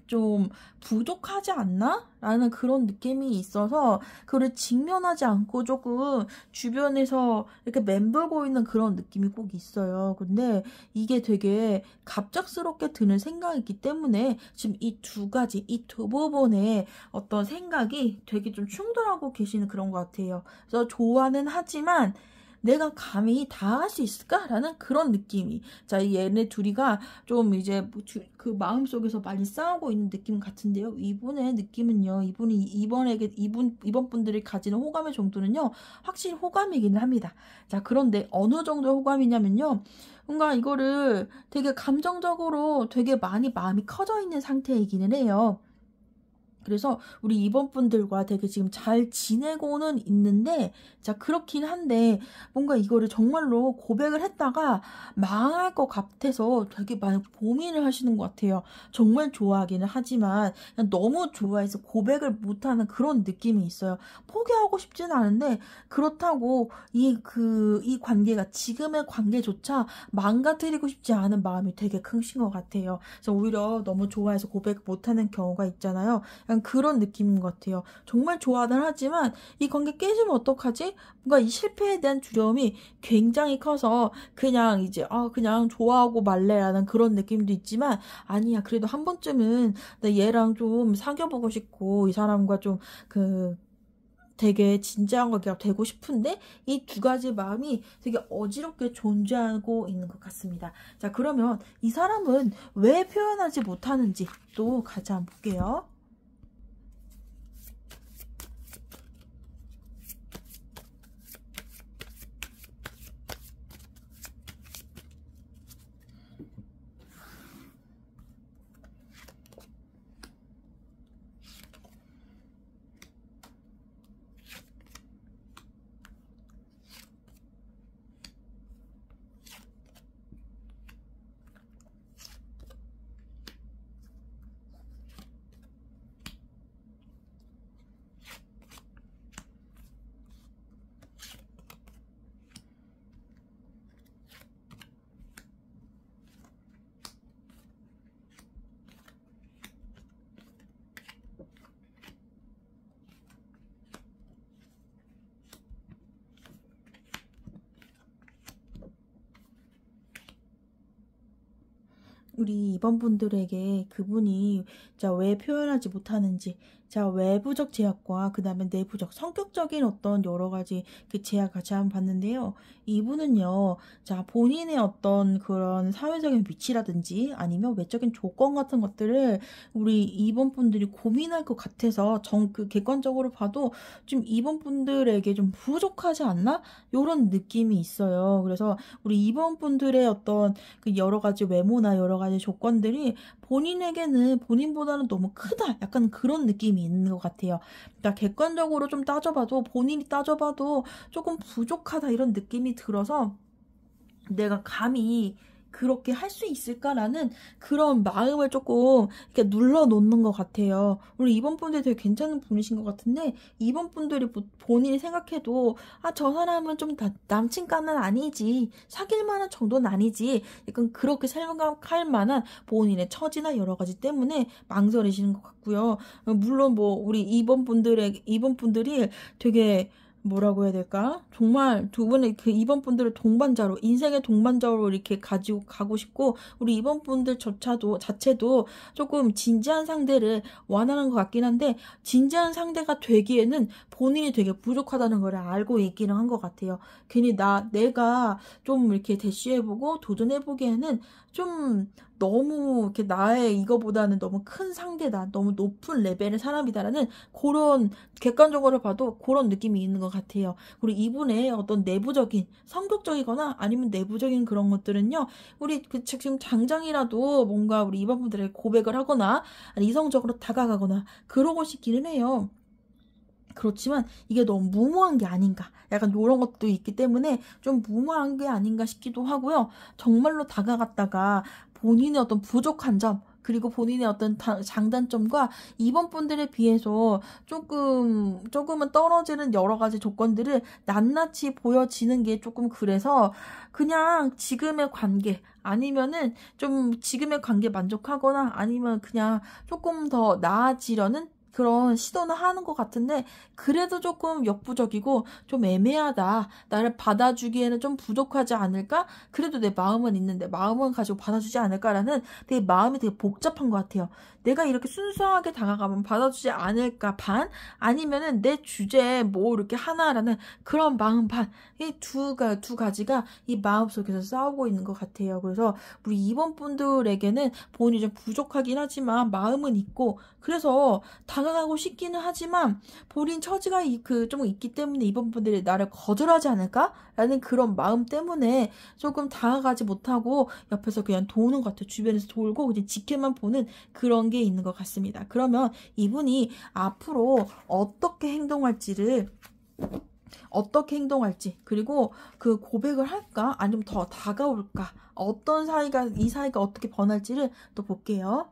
좀 부족하지 않나? 라는 그런 느낌이 있어서 그걸 직면하지 않고 조금 주변에서 이렇게 맴돌고 있는 그런 느낌이 꼭 있어요. 근데 이게 되게 갑작스럽게 드는 생각이기 때문에 지금 이 두 가지, 이 두 부분의 어떤 생각이 되게 좀 충돌하고 계시는 그런 것 같아요. 그래서 좋아는 하지만 내가 감히 다 할 수 있을까라는 그런 느낌이. 자, 얘네 둘이가 좀 이제 그 마음속에서 많이 싸우고 있는 느낌 같은데요. 이분의 느낌은요. 이번 분들이 가지는 호감의 정도는요. 확실히 호감이기는 합니다. 자, 그런데 어느 정도의 호감이냐면요. 뭔가 이거를 되게 감정적으로 되게 많이 마음이 커져 있는 상태이기는 해요. 그래서 우리 이번 분들과 되게 지금 잘 지내고는 있는데, 자, 그렇긴 한데, 뭔가 이거를 정말로 고백을 했다가 망할 것 같아서 되게 많이 고민을 하시는 것 같아요. 정말 좋아하기는 하지만, 그냥 너무 좋아해서 고백을 못하는 그런 느낌이 있어요. 포기하고 싶지는 않은데, 그렇다고 이 관계가, 지금의 관계조차 망가뜨리고 싶지 않은 마음이 되게 크신 것 같아요. 그래서 오히려 너무 좋아해서 고백 못하는 경우가 있잖아요. 그런 느낌인 것 같아요. 정말 좋아는 하지만 이 관계 깨지면 어떡하지? 뭔가 이 실패에 대한 두려움이 굉장히 커서 그냥 이제 그냥 좋아하고 말래라는 그런 느낌도 있지만, 아니야, 그래도 한 번쯤은 나 얘랑 좀 사귀어보고 싶고 이 사람과 좀 되게 진지한 관계가 되고 싶은데 이 두 가지 마음이 되게 어지럽게 존재하고 있는 것 같습니다. 자, 그러면 이 사람은 왜 표현하지 못하는지 또 같이 한번 볼게요. 우리 이번 분들에게 그분이 자, 왜 표현하지 못하는지, 자, 외부적 제약과 그 다음에 내부적 성격적인 어떤 여러 가지 그 제약 같이 한번 봤는데요. 이분은요, 자, 본인의 어떤 그런 사회적인 위치라든지 아니면 외적인 조건 같은 것들을 우리 이번 분들이 고민할 것 같아서 객관적으로 봐도 좀 이번 분들에게 좀 부족하지 않나? 요런 느낌이 있어요. 그래서 우리 이번 분들의 어떤 그 여러 가지 외모나 여러 가지 조건들이 본인에게는 본인보다는 너무 크다. 약간 그런 느낌이 있는 것 같아요. 그러니까 객관적으로 좀 따져봐도 본인이 따져봐도 조금 부족하다 이런 느낌이 들어서 내가 감히 그렇게 할 수 있을까라는 그런 마음을 조금 이렇게 눌러놓는 것 같아요. 우리 이번 분들이 되게 괜찮은 분이신 것 같은데 이번 분들이 본인이 생각해도 저 사람은 좀 남친과는 아니지, 사귈 만한 정도는 아니지, 약간 그렇게 생각할 만한 본인의 처지나 여러 가지 때문에 망설이시는 것 같고요. 물론 우리 이번 분들이 되게 뭐라고 해야 될까? 정말 두 분의 이번 분들을 동반자로, 인생의 동반자로 이렇게 가지고 가고 싶고, 우리 이번 분들 자체도 조금 진지한 상대를 원하는 것 같긴 한데, 진지한 상대가 되기에는 본인이 되게 부족하다는 걸 알고 있기는 한 것 같아요. 괜히 내가 좀 이렇게 대시해보고 도전해보기에는 좀 너무 이렇게 나의 이거보다는 너무 큰 상대다, 너무 높은 레벨의 사람이다라는 그런, 객관적으로 봐도 그런 느낌이 있는 것 같아요. 그리고 이분의 어떤 내부적인 성격적이거나 아니면 내부적인 그런 것들은요, 우리 지금 당장이라도 뭔가 우리 이번 분들에게 고백을 하거나 이성적으로 다가가거나 그러고 싶기는 해요. 그렇지만 이게 너무 무모한 게 아닌가, 약간 이런 것도 있기 때문에 좀 무모한 게 아닌가 싶기도 하고요. 정말로 다가갔다가 본인의 어떤 부족한 점, 그리고 본인의 어떤 장단점과 이번 분들에 비해서 조금은 떨어지는 여러 가지 조건들을 낱낱이 보여지는 게 조금 그래서 그냥 지금의 관계 아니면은 좀 지금의 관계 만족하거나 아니면 그냥 조금 더 나아지려는 그런 시도는 하는 것 같은데 그래도 조금 역부족이고 좀 애매하다. 나를 받아주기에는 좀 부족하지 않을까? 그래도 내 마음은 있는데 마음은 가지고 받아주지 않을까라는 되게 마음이 되게 복잡한 것 같아요. 내가 이렇게 순수하게 다가가면 받아주지 않을까 반 아니면은 내 주제에 뭐 이렇게 하나라는 그런 마음 반 이 두 가지가 이 마음속에서 싸우고 있는 것 같아요. 그래서 우리 이번 분들에게는 본인이 좀 부족하긴 하지만 마음은 있고 그래서 다가가고 싶기는 하지만 본인 처지가 좀 있기 때문에 이번 분들이 나를 거절하지 않을까라는 그런 마음 때문에 조금 다가가지 못하고 옆에서 그냥 도는 것 같아요. 주변에서 돌고 그냥 지켜만 보는 그런 게 있는 것 같습니다. 그러면 이분이 앞으로 어떻게 행동할지 그리고 그 고백을 할까 아니면 더 다가올까 이 사이가 어떻게 변할지를 또 볼게요.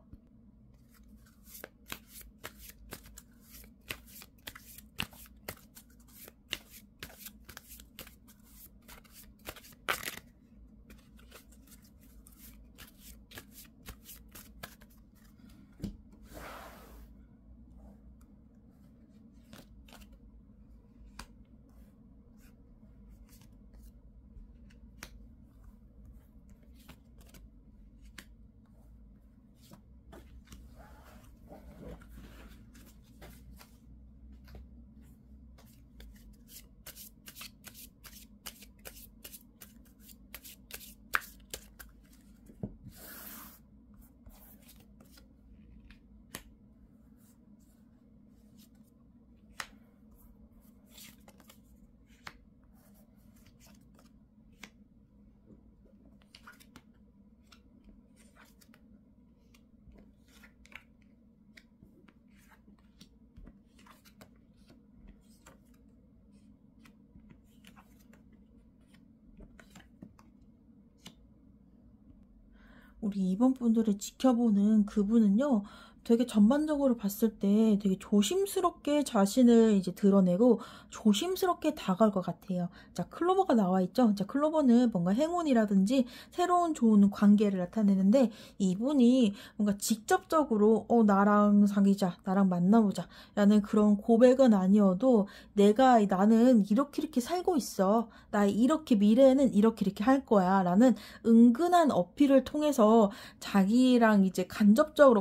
우리 이번 분들을 지켜보는 그분은요, 되게 전반적으로 봤을 때 되게 조심스럽게 자신을 이제 드러내고 조심스럽게 다가올 것 같아요. 자, 클로버가 나와 있죠? 자, 클로버는 뭔가 행운이라든지 새로운 좋은 관계를 나타내는데 이분이 뭔가 직접적으로 나랑 사귀자, 나랑 만나보자 라는 그런 고백은 아니어도 나는 이렇게 살고 있어. 나 이렇게 미래에는 이렇게 할 거야 라는 은근한 어필을 통해서 자기랑 이제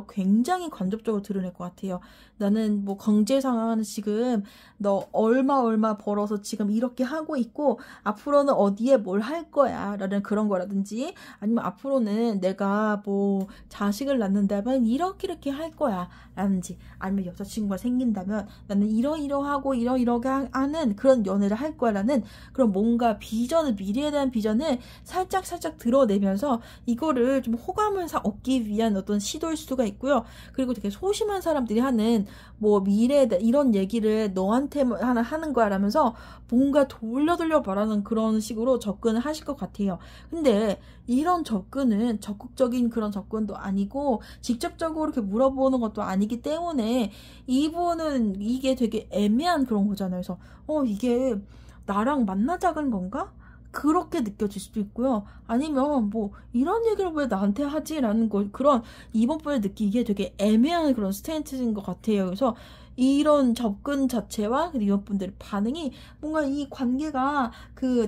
굉장히 간접적으로 드러낼 것 같아요. 나는 뭐 경제 상황은 지금 너 얼마 벌어서 지금 이렇게 하고 있고 앞으로는 어디에 뭘 할 거야 라는 그런 거라든지 아니면 앞으로는 내가 뭐 자식을 낳는다면 이렇게 할 거야 라든지 아니면 여자친구가 생긴다면 나는 이러이러하고 이러이러게 하는 그런 연애를 할 거야 라는 그런 뭔가 미래에 대한 비전을 살짝 드러내면서 이거를 좀 호감을 얻기 위한 어떤 시도일 수가 있고요. 그리고 되게 소심한 사람들이 하는 뭐 미래에 이런 얘기를 너한테 하는 거야 라면서 뭔가 돌려 말하는 그런 식으로 접근을 하실 것 같아요. 근데 이런 접근은 적극적인 그런 접근도 아니고 직접적으로 이렇게 물어보는 것도 아니기 때문에 이분은 이게 되게 애매한 그런 거잖아요. 그래서 이게 나랑 만나자는 건가? 그렇게 느껴질 수도 있고요. 아니면 뭐 이런 얘기를 왜 나한테 하지? 라는 그런 이번 분에 느끼기에 되게 애매한 그런 스탠스인 것 같아요. 그래서 이런 접근 자체와 이번 분들의 반응이 뭔가 이 관계가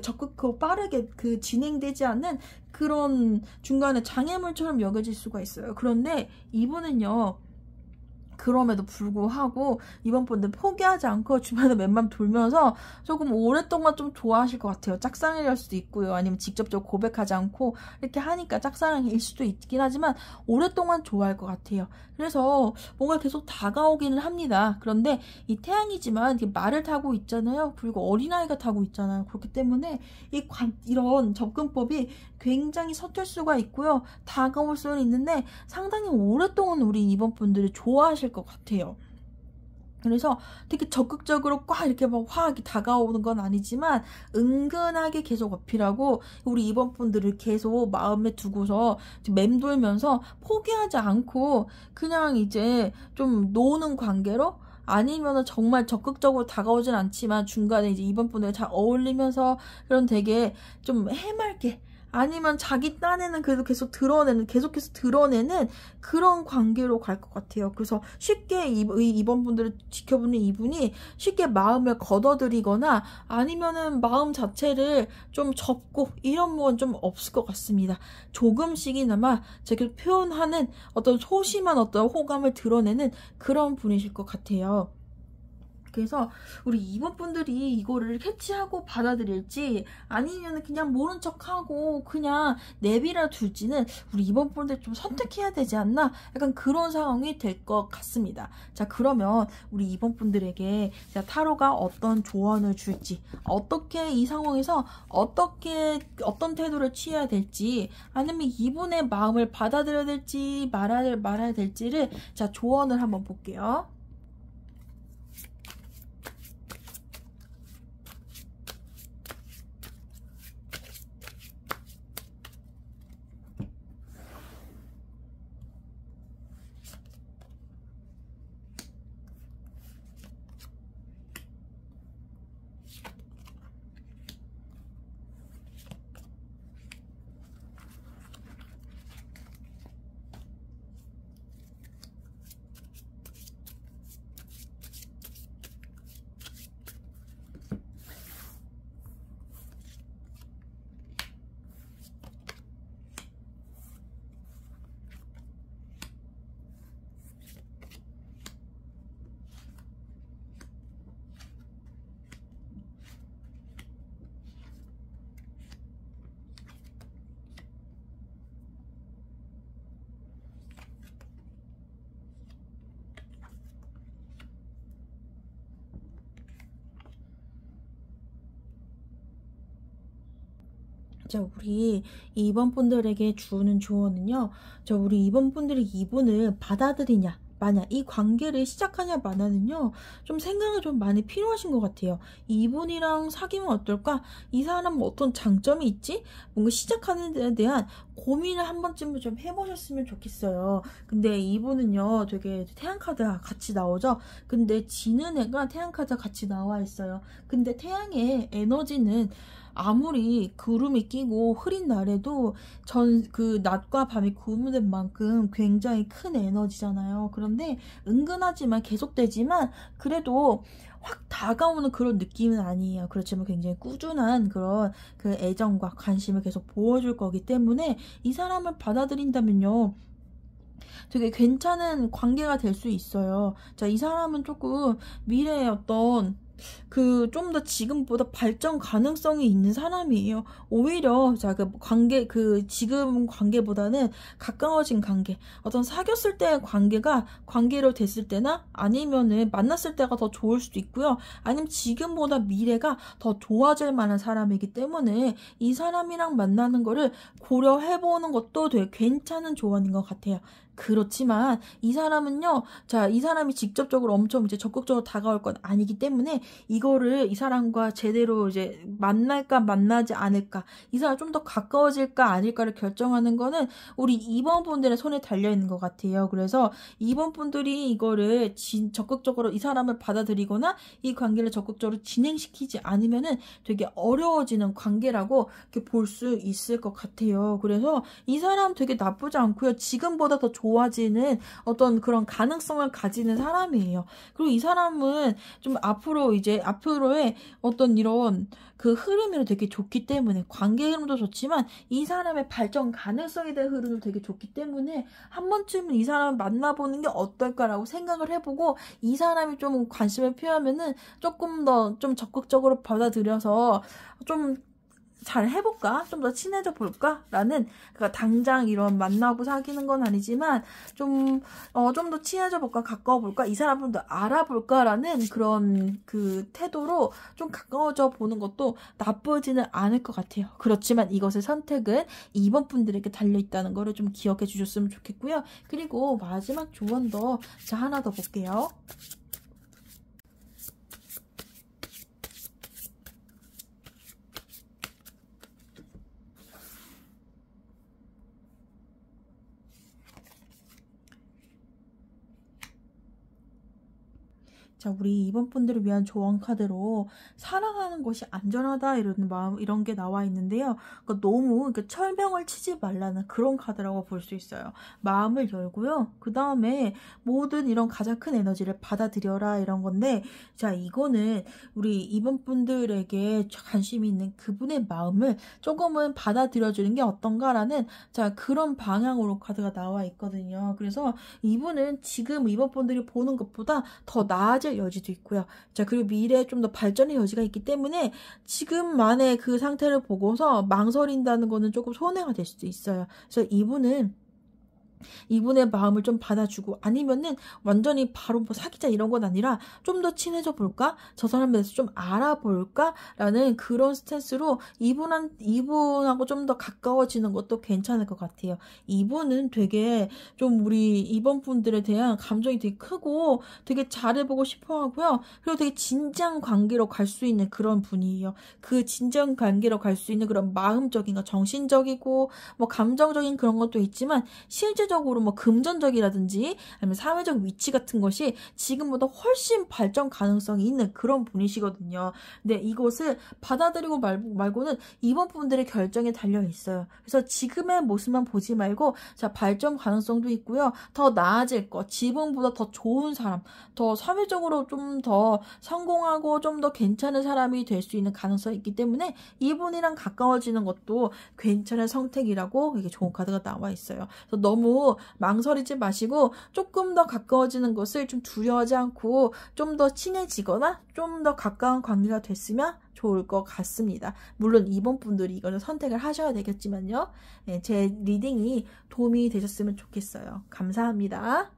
적극 빠르게 진행되지 않는 그런 중간에 장애물처럼 여겨질 수가 있어요. 그런데 이분은요. 그럼에도 불구하고 이번 분들 포기하지 않고 주변에 맨맘 돌면서 조금 오랫동안 좀 좋아하실 것 같아요. 짝사랑일 수도 있고요. 아니면 직접적으로 고백하지 않고 이렇게 하니까 짝사랑일 수도 있긴 하지만 오랫동안 좋아할 것 같아요. 그래서 뭔가 계속 다가오기는 합니다. 그런데 이 태양이지만 말을 타고 있잖아요. 그리고 어린아이가 타고 있잖아요. 그렇기 때문에 이런 접근법이 굉장히 서툴 수가 있고요. 다가올 수는 있는데 상당히 오랫동안 우리 이번 분들이 좋아하실 것 같아요. 그래서 되게 적극적으로 꽉 이렇게 막 화하게 다가오는 건 아니지만 은근하게 계속 어필하고 우리 이번 분들을 계속 마음에 두고서 맴돌면서 포기하지 않고 그냥 이제 좀 노는 관계로, 아니면은 정말 적극적으로 다가오진 않지만 중간에 이제 이번 분들 잘 어울리면서 그런 되게 좀 해맑게, 아니면 자기 딴에는 그래도 계속해서 드러내는 그런 관계로 갈 것 같아요. 그래서 쉽게 이번 분들을 지켜보는 이분이 쉽게 마음을 걷어들이거나 아니면은 마음 자체를 좀 접고 이런 건 좀 없을 것 같습니다. 조금씩이나마 제가 표현하는 어떤 소심한 어떤 호감을 드러내는 그런 분이실 것 같아요. 그래서 우리 이번 분들이 이거를 캐치하고 받아들일지 아니면 그냥 모른 척하고 그냥 내비라 둘지는 우리 이번 분들 좀 선택해야 되지 않나, 약간 그런 상황이 될 것 같습니다. 자, 그러면 우리 이번 분들에게 타로가 어떤 조언을 줄지, 어떻게 이 상황에서 어떤 태도를 취해야 될지, 아니면 이분의 마음을 받아들여야 될지 말아야 될지를 자, 조언을 한번 볼게요. 자, 우리 2번 분들에게 주는 조언은요. 자, 우리 2번 분들이 이분을 받아들이냐 마냐, 이 관계를 시작하냐 마냐는요, 좀 생각이 좀 많이 필요하신 것 같아요. 이분이랑 사귀면 어떨까? 이 사람은 어떤 장점이 있지? 뭔가 시작하는 데에 대한 고민을 한 번쯤은 좀 해보셨으면 좋겠어요. 근데 이분은요, 되게 태양카드가 같이 나오죠? 근데 지는 애가 태양카드가 같이 나와 있어요. 근데 태양의 에너지는 아무리 구름이 끼고 흐린 날에도 그 낮과 밤이 구분된 만큼 굉장히 큰 에너지잖아요. 그런데 은근하지만 계속되지만 그래도 확 다가오는 그런 느낌은 아니에요. 그렇지만 굉장히 꾸준한 그런 그 애정과 관심을 계속 보여줄 거기 때문에 이 사람을 받아들인다면요, 되게 괜찮은 관계가 될 수 있어요. 자, 이 사람은 조금 미래의 어떤 좀 더 지금보다 발전 가능성이 있는 사람이에요. 오히려 자, 지금 관계보다는 가까워진 관계, 어떤 사귀었을 때의 관계로 됐을 때나 아니면은 만났을 때가 더 좋을 수도 있고요. 아니면 지금보다 미래가 더 좋아질 만한 사람이기 때문에 이 사람이랑 만나는 거를 고려해보는 것도 되게 괜찮은 조언인 것 같아요. 그렇지만 이 사람은요, 자, 이 사람이 직접적으로 엄청 이제 적극적으로 다가올 건 아니기 때문에 이거를 이 사람과 제대로 이제 만날까 만나지 않을까, 이 사람 좀 더 가까워질까 아닐까를 결정하는 거는 우리 2번 분들의 손에 달려 있는 것 같아요. 그래서 2번 분들이 이거를 적극적으로 이 사람을 받아들이거나 이 관계를 적극적으로 진행시키지 않으면은 되게 어려워지는 관계라고 이렇게 볼 수 있을 것 같아요. 그래서 이 사람 되게 나쁘지 않고요. 지금보다 더 좋아지는 어떤 그런 가능성을 가지는 사람이에요. 그리고 이 사람은 좀 앞으로의 어떤 이런 그 흐름이 되게 좋기 때문에, 관계 흐름도 좋지만 이 사람의 발전 가능성에 대한 흐름도 되게 좋기 때문에 한 번쯤은 이 사람을 만나보는 게 어떨까라고 생각을 해보고, 이 사람이 좀 관심을 표하면은 조금 더 좀 적극적으로 받아들여서 좀 잘 해볼까? 좀 더 친해져 볼까? 라는, 그러니까 당장 이런 만나고 사귀는 건 아니지만, 좀 더 친해져 볼까? 가까워 볼까? 이 사람을 더 알아볼까? 라는 그런 그 태도로 좀 가까워져 보는 것도 나쁘지는 않을 것 같아요. 그렇지만 이것의 선택은 2번 분들에게 달려있다는 거를 좀 기억해 주셨으면 좋겠고요. 그리고 마지막 조언 하나 더 볼게요. 자, 우리 이번 분들을 위한 조언 카드로 사랑하는 것이 안전하다 이런 마음 이런 게 나와 있는데요. 그러니까 너무 철명을 치지 말라는 그런 카드라고 볼 수 있어요. 마음을 열고요. 그 다음에 모든 이런 가장 큰 에너지를 받아들여라 이런 건데, 자, 이거는 우리 이번 분들에게 관심이 있는 그분의 마음을 조금은 받아들여주는 게 어떤가라는, 자, 그런 방향으로 카드가 나와 있거든요. 그래서 이분은 지금 이번 분들이 보는 것보다 더 나아질 여지도 있고요. 자, 그리고 미래에 좀 더 발전의 여지가 있기 때문에 지금만의 그 상태를 보고서 망설인다는 거는 조금 손해가 될 수도 있어요. 그래서 이분의 마음을 좀 받아주고, 아니면은 완전히 바로 뭐 사귀자 이런 건 아니라 좀 더 친해져 볼까? 저 사람에 대해서 좀 알아볼까? 라는 그런 스탠스로 이분하고 좀 더 가까워지는 것도 괜찮을 것 같아요. 이분은 되게 좀 우리 이번 분들에 대한 감정이 되게 크고 되게 잘해보고 싶어 하고요. 그리고 되게 진지한 관계로 갈 수 있는 그런 분이에요. 그 진지한 관계로 갈 수 있는 그런 마음적인 거, 정신적이고 뭐 감정적인 그런 것도 있지만, 실제적으로 뭐 금전적이라든지 아니면 사회적 위치 같은 것이 지금보다 훨씬 발전 가능성이 있는 그런 분이시거든요. 근데 이것을 받아들이고 말고는 이번 분들의 결정에 달려 있어요. 그래서 지금의 모습만 보지 말고, 자, 발전 가능성도 있고요. 더 나아질 것, 지금보다 더 좋은 사람, 더 사회적으로 좀 더 성공하고 좀 더 괜찮은 사람이 될 수 있는 가능성이 있기 때문에 이분이랑 가까워지는 것도 괜찮은 선택이라고 이게 좋은 카드가 나와 있어요. 그래서 너무 망설이지 마시고 조금 더 가까워지는 것을 좀 두려워하지 않고 좀 더 친해지거나 좀 더 가까운 관계가 됐으면 좋을 것 같습니다. 물론 이번 분들이 이거는 선택을 하셔야 되겠지만요. 네, 제 리딩이 도움이 되셨으면 좋겠어요. 감사합니다.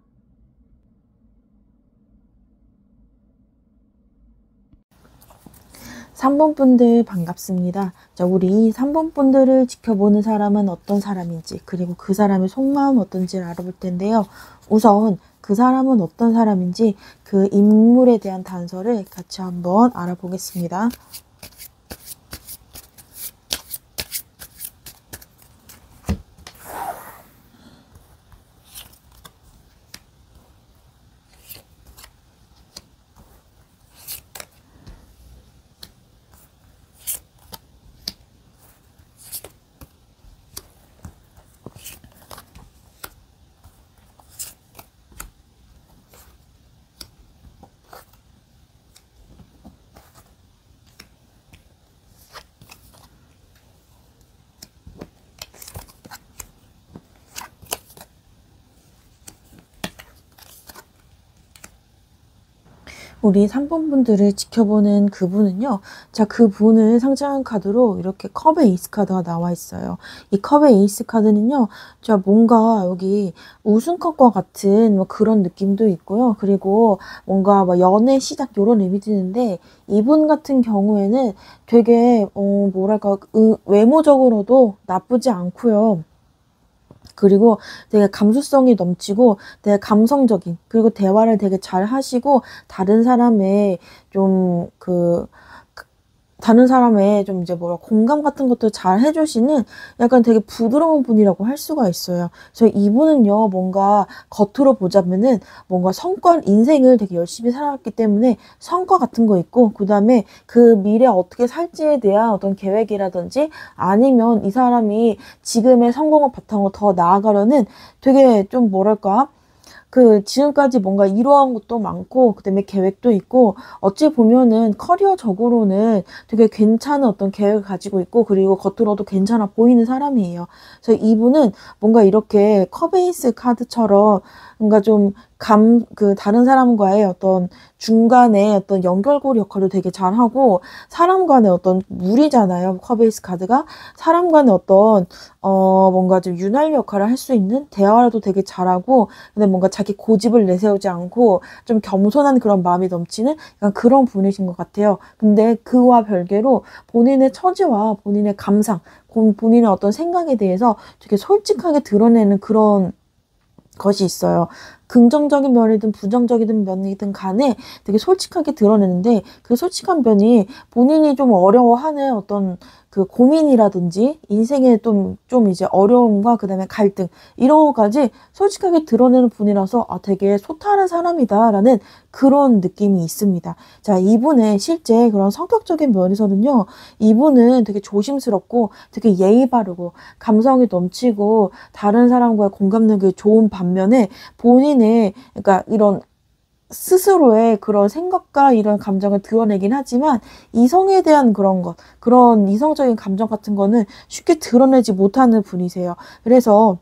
3번 분들 반갑습니다. 자, 우리 3번 분들을 지켜보는 사람은 어떤 사람인지, 그리고 그 사람의 속마음 어떤지를 알아볼 텐데요. 우선 그 사람은 어떤 사람인지 그 인물에 대한 단서를 같이 한번 알아보겠습니다. 우리 3번 분들을 지켜보는 그분은요. 자, 그분을 상징한 카드로 이렇게 컵의 에이스 카드가 나와 있어요. 이 컵의 에이스 카드는요. 자, 뭔가 여기 우승컵과 같은 뭐 그런 느낌도 있고요. 그리고 뭔가 뭐 연애 시작 이런 의미 드는데, 이분 같은 경우에는 되게 뭐랄까 외모적으로도 나쁘지 않고요. 그리고 되게 감수성이 넘치고 되게 감성적인, 그리고 대화를 되게 잘 하시고 다른 사람의 다른 사람의 좀 이제 공감 같은 것도 잘 해주시는 약간 되게 부드러운 분이라고 할 수가 있어요. 그래서 이분은요, 뭔가 겉으로 보자면은 뭔가 인생을 되게 열심히 살아왔기 때문에 성과 같은 거 있고, 그 다음에 그 미래 어떻게 살지에 대한 어떤 계획이라든지, 아니면 이 사람이 지금의 성공을 바탕으로 더 나아가려는 되게 좀 뭐랄까, 지금까지 뭔가 이루어온 것도 많고, 그 다음에 계획도 있고, 어찌 보면은 커리어적으로는 되게 괜찮은 어떤 계획을 가지고 있고, 그리고 겉으로도 괜찮아 보이는 사람이에요. 그래서 이분은 뭔가 이렇게 컵에이스 카드처럼 뭔가 좀 다른 사람과의 어떤 중간에 어떤 연결고리 역할도 되게 잘하고, 사람 간의 어떤 물이잖아요. 컵에이스 카드가. 사람 간의 어떤, 뭔가 좀 윤활유 역할을 할 수 있는 대화도 되게 잘하고, 근데 뭔가 자기 고집을 내세우지 않고 좀 겸손한 그런 마음이 넘치는 약간 그런 분이신 것 같아요. 근데 그와 별개로 본인의 처지와 본인의 감상, 본인의 어떤 생각에 대해서 되게 솔직하게 드러내는 그런 것이 있어요. 긍정적인 면이든 부정적인 면이든 간에 되게 솔직하게 드러내는데, 그 솔직한 면이 본인이 좀 어려워하는 어떤 그 고민이라든지 인생의 좀 이제 어려움과 그다음에 갈등 이런 것까지 솔직하게 드러내는 분이라서 되게 소탈한 사람이다라는 그런 느낌이 있습니다. 자, 이분의 실제 그런 성격적인 면에서는요, 이분은 되게 조심스럽고 되게 예의 바르고 감성이 넘치고 다른 사람과의 공감력이 좋은 반면에 본인의 그러니까 이런 스스로의 그런 생각과 이런 감정을 드러내긴 하지만 이성에 대한 그런 것, 그런 이성적인 감정 같은 거는 쉽게 드러내지 못하는 분이세요. 그래서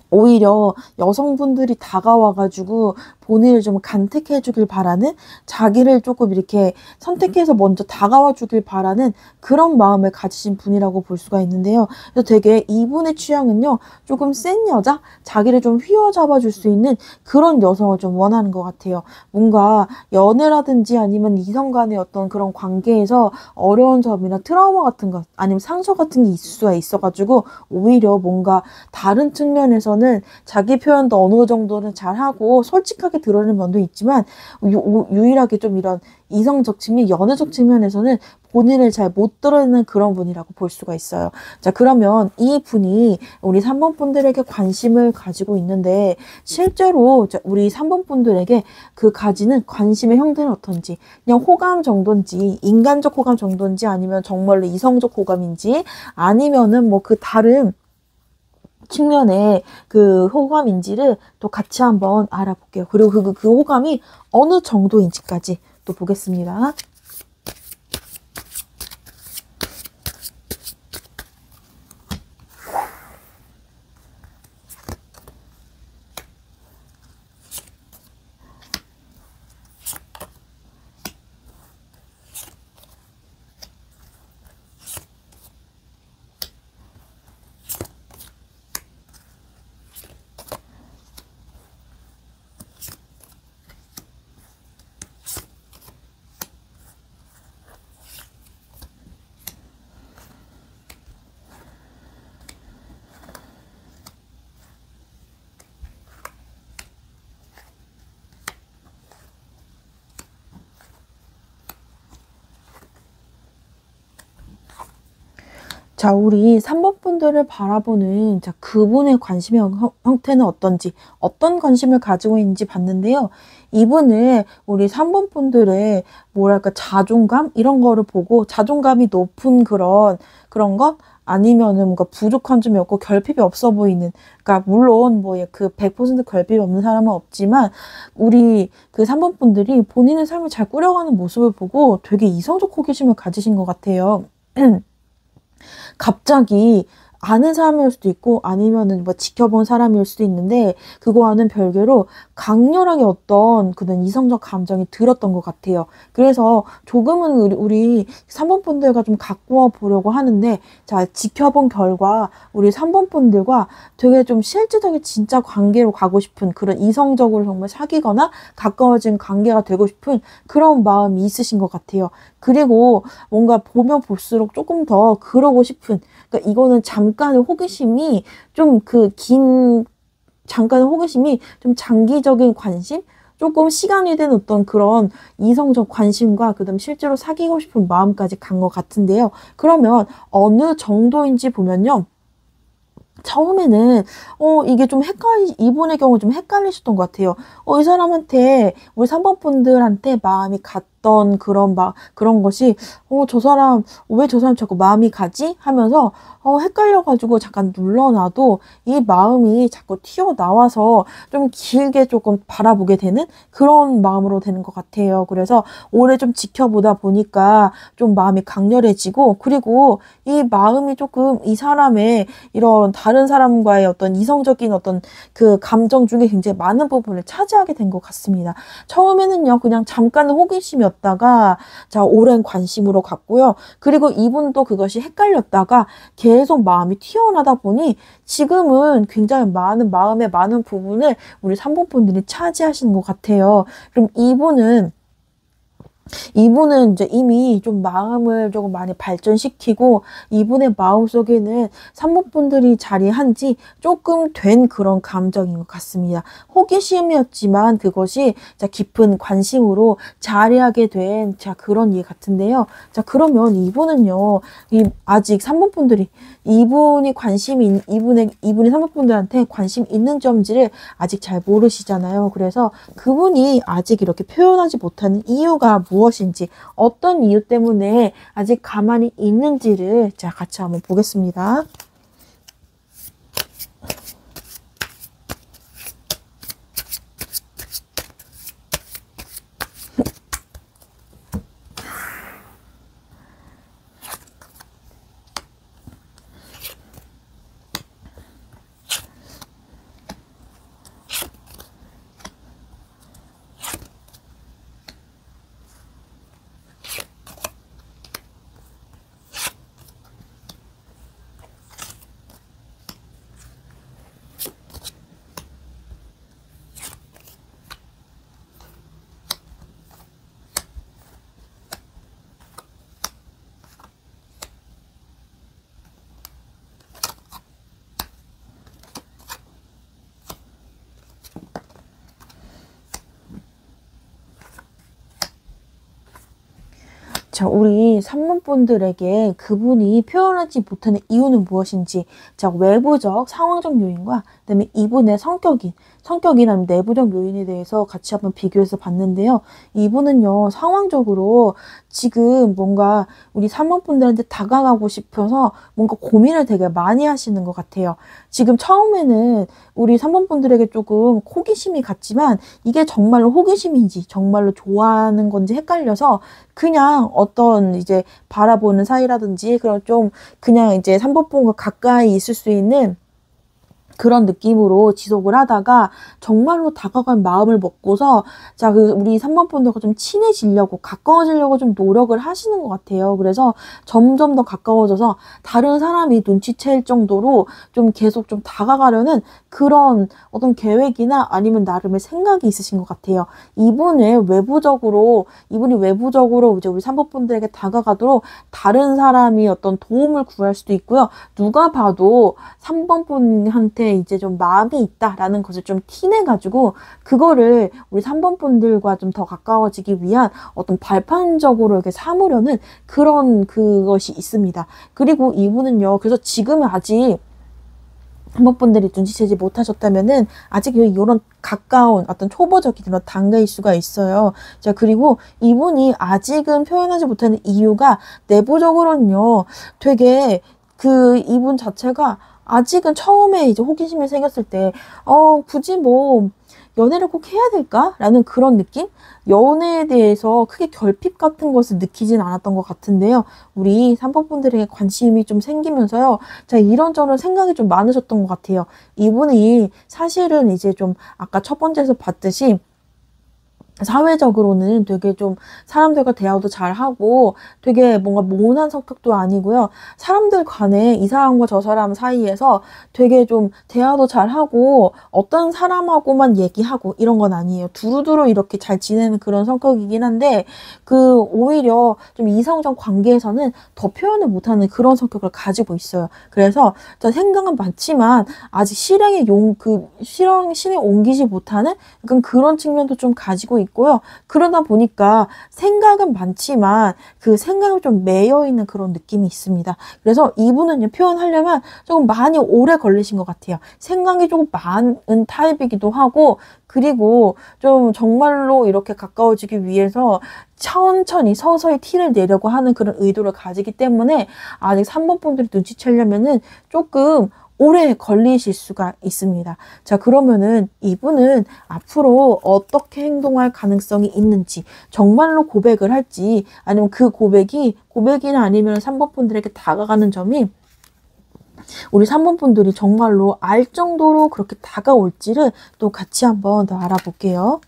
오히려 여성분들이 다가와가지고 본인을 좀 간택해 주길 바라는, 자기를 조금 이렇게 선택해서 먼저 다가와 주길 바라는 그런 마음을 가지신 분이라고 볼 수가 있는데요. 그래서 되게 이분의 취향은요, 조금 센 여자, 자기를 좀 휘어잡아 줄 수 있는 그런 여성을 좀 원하는 것 같아요. 뭔가 연애라든지 아니면 이성 간의 어떤 그런 관계에서 어려운 점이나 트라우마 같은 것, 아니면 상처 같은 게 있을 수가 있어가지고 오히려 뭔가 다른 측면에서는 자기 표현도 어느 정도는 잘하고 솔직하게 드러내는 면도 있지만 유일하게 좀 이런 이성적 측면, 연애적 측면에서는 본인을 잘 못 드러내는 그런 분이라고 볼 수가 있어요. 자, 그러면 이 분이 우리 3번 분들에게 관심을 가지고 있는데 실제로 우리 3번 분들에게 그 가지는 관심의 형태는 어떤지, 그냥 호감 정도인지, 인간적 호감 정도인지, 아니면 정말로 이성적 호감인지, 아니면은 뭐 그 다른 측면의 그 호감인지를 또 같이 한번 알아볼게요. 그리고 그 호감이 어느 정도인지까지 또 보겠습니다. 자, 우리 3번 분들을 바라보는 그분의 관심의 형태는 어떤지, 어떤 관심을 가지고 있는지 봤는데요. 이분은 우리 3번 분들의 뭐랄까 자존감 이런 거를 보고, 자존감이 높은 그런 것, 아니면은 뭔가 부족한 점이 없고 결핍이 없어 보이는, 그러니까 물론 뭐 그 100% 결핍이 없는 사람은 없지만 우리 그 3번 분들이 본인의 삶을 잘 꾸려가는 모습을 보고 되게 이성적 호기심을 가지신 것 같아요. 갑자기 아는 사람일 수도 있고 아니면은 뭐 지켜본 사람일 수도 있는데, 그거와는 별개로 강렬하게 어떤 그런 이성적 감정이 들었던 것 같아요. 그래서 조금은 우리 3번 분들과 좀 가까워 보려고 하는데, 자, 지켜본 결과 우리 3번 분들과 되게 좀 실질적인 진짜 관계로 가고 싶은, 그런 이성적으로 정말 사귀거나 가까워진 관계가 되고 싶은 그런 마음이 있으신 것 같아요. 그리고 뭔가 보면 볼수록 조금 더 그러고 싶은, 그러니까 이거는 잠깐의 호기심이 좀 잠깐의 호기심이 좀 장기적인 관심? 조금 시간이 된 어떤 그런 이성적 관심과 그다음 실제로 사귀고 싶은 마음까지 간 것 같은데요. 그러면 어느 정도인지 보면요. 처음에는 이게 좀 이분의 경우 좀 헷갈리셨던 것 같아요. 이 사람한테, 우리 3번 분들한테 마음이 갔던 그런 것이 저 사람 왜 저 사람 자꾸 마음이 가지 하면서 헷갈려가지고 잠깐 눌러놔도 이 마음이 자꾸 튀어나와서 좀 길게 조금 바라보게 되는 그런 마음으로 되는 것 같아요. 그래서 오래 좀 지켜보다 보니까 좀 마음이 강렬해지고, 그리고 이 마음이 조금 이 사람의 이런 다른 사람과의 어떤 이성적인 어떤 그 감정 중에 굉장히 많은 부분을 차지하게 된 것 같습니다. 처음에는요, 그냥 잠깐의 호기심이었다가 자, 오랜 관심으로 갔고요. 그리고 이분도 그것이 헷갈렸다가 계속 마음이 튀어나다 보니 지금은 굉장히 마음의 많은 부분을 우리 3번 분들이 차지하시는 것 같아요. 그럼 이분은 이분은 이제 이미 좀 마음을 조금 많이 발전시키고 이분의 마음속에는 산모분들이 자리한 지 조금 된 그런 감정인 것 같습니다. 호기심이었지만 그것이 자 깊은 관심으로 자리하게 된 자 그런 예 같은데요. 자 그러면 이분은요. 아직 산모분들이 이분이 이분이 산모분들한테 관심 있는 점지를 아직 잘 모르시잖아요. 그래서 그분이 아직 이렇게 표현하지 못하는 이유가 무엇인지, 어떤 이유 때문에 아직 가만히 있는지를 자 같이 한번 보겠습니다. 자, 우리 산모분들에게 그분이 표현하지 못하는 이유는 무엇인지, 자, 외부적 상황적 요인과 그다음에 이분의 성격이나 내부적 요인에 대해서 같이 한번 비교해서 봤는데요. 이분은요, 상황적으로 지금 뭔가 우리 산모분들한테 다가가고 싶어서 뭔가 고민을 되게 많이 하시는 것 같아요. 지금 처음에는 우리 산모분들에게 조금 호기심이 갔지만 이게 정말로 호기심인지 정말로 좋아하는 건지 헷갈려서 그냥 어떤 이제 바라보는 사이라든지 그런 좀 그냥 이제 산모분과 가까이 있을 수 있는 그런 느낌으로 지속을 하다가 정말로 다가갈 마음을 먹고서 자, 우리 산모분들과 좀 친해지려고 가까워지려고 좀 노력을 하시는 것 같아요. 그래서 점점 더 가까워져서 다른 사람이 눈치챌 정도로 좀 계속 좀 다가가려는 그런 어떤 계획이나 아니면 나름의 생각이 있으신 것 같아요. 이분이 외부적으로 이제 우리 산모분들에게 다가가도록 다른 사람이 어떤 도움을 구할 수도 있고요. 누가 봐도 3번분한테 이제 좀 마음이 있다라는 것을 좀 티내가지고 그거를 우리 3번 분들과 좀 더 가까워지기 위한 어떤 발판적으로 이렇게 삼으려는 그런 그것이 있습니다. 그리고 이분은요, 그래서 지금은 아직 한번분들이 눈치채지 못하셨다면은 아직 이런 가까운 어떤 초보적인 이런 단계일 수가 있어요. 자, 그리고 이분이 아직은 표현하지 못하는 이유가 내부적으로는요, 되게 이분 자체가 아직은 처음에 이제 호기심이 생겼을 때, 굳이 뭐, 연애를 꼭 해야 될까? 라는 그런 느낌? 연애에 대해서 크게 결핍 같은 것을 느끼진 않았던 것 같은데요. 우리 산모분들에게 관심이 좀 생기면서요. 자, 이런저런 생각이 좀 많으셨던 것 같아요. 이분이 사실은 이제 좀 아까 첫 번째에서 봤듯이 사회적으로는 되게 좀 사람들과 대화도 잘하고 되게 뭔가 모난 성격도 아니고요. 사람들 간에 이 사람과 저 사람 사이에서 되게 좀 대화도 잘하고 어떤 사람하고만 얘기하고 이런 건 아니에요. 두루두루 이렇게 잘 지내는 그런 성격이긴 한데 오히려 좀 이성적 관계에서는 더 표현을 못하는 그런 성격을 가지고 있어요. 그래서 생각은 많지만 아직 실행에 옮기지 못하는 약간 그런 측면도 좀 가지고 있고요. 그러다 보니까 생각은 많지만 그 생각을 좀 매여 있는 그런 느낌이 있습니다. 그래서 이분은 표현하려면 조금 많이 오래 걸리신 것 같아요. 생각이 조금 많은 타입이기도 하고 그리고 좀 정말로 이렇게 가까워지기 위해서 천천히 서서히 티를 내려고 하는 그런 의도를 가지기 때문에 아직 3번 분들이 눈치채려면은 조금 오래 걸리실 수가 있습니다. 자, 그러면은 이분은 앞으로 어떻게 행동할 가능성이 있는지, 정말로 고백을 할지, 아니면 그 고백이나 아니면 3번 분들에게 다가가는 점이 우리 3번 분들이 정말로 알 정도로 그렇게 다가올지를 또 같이 한번 더 알아볼게요.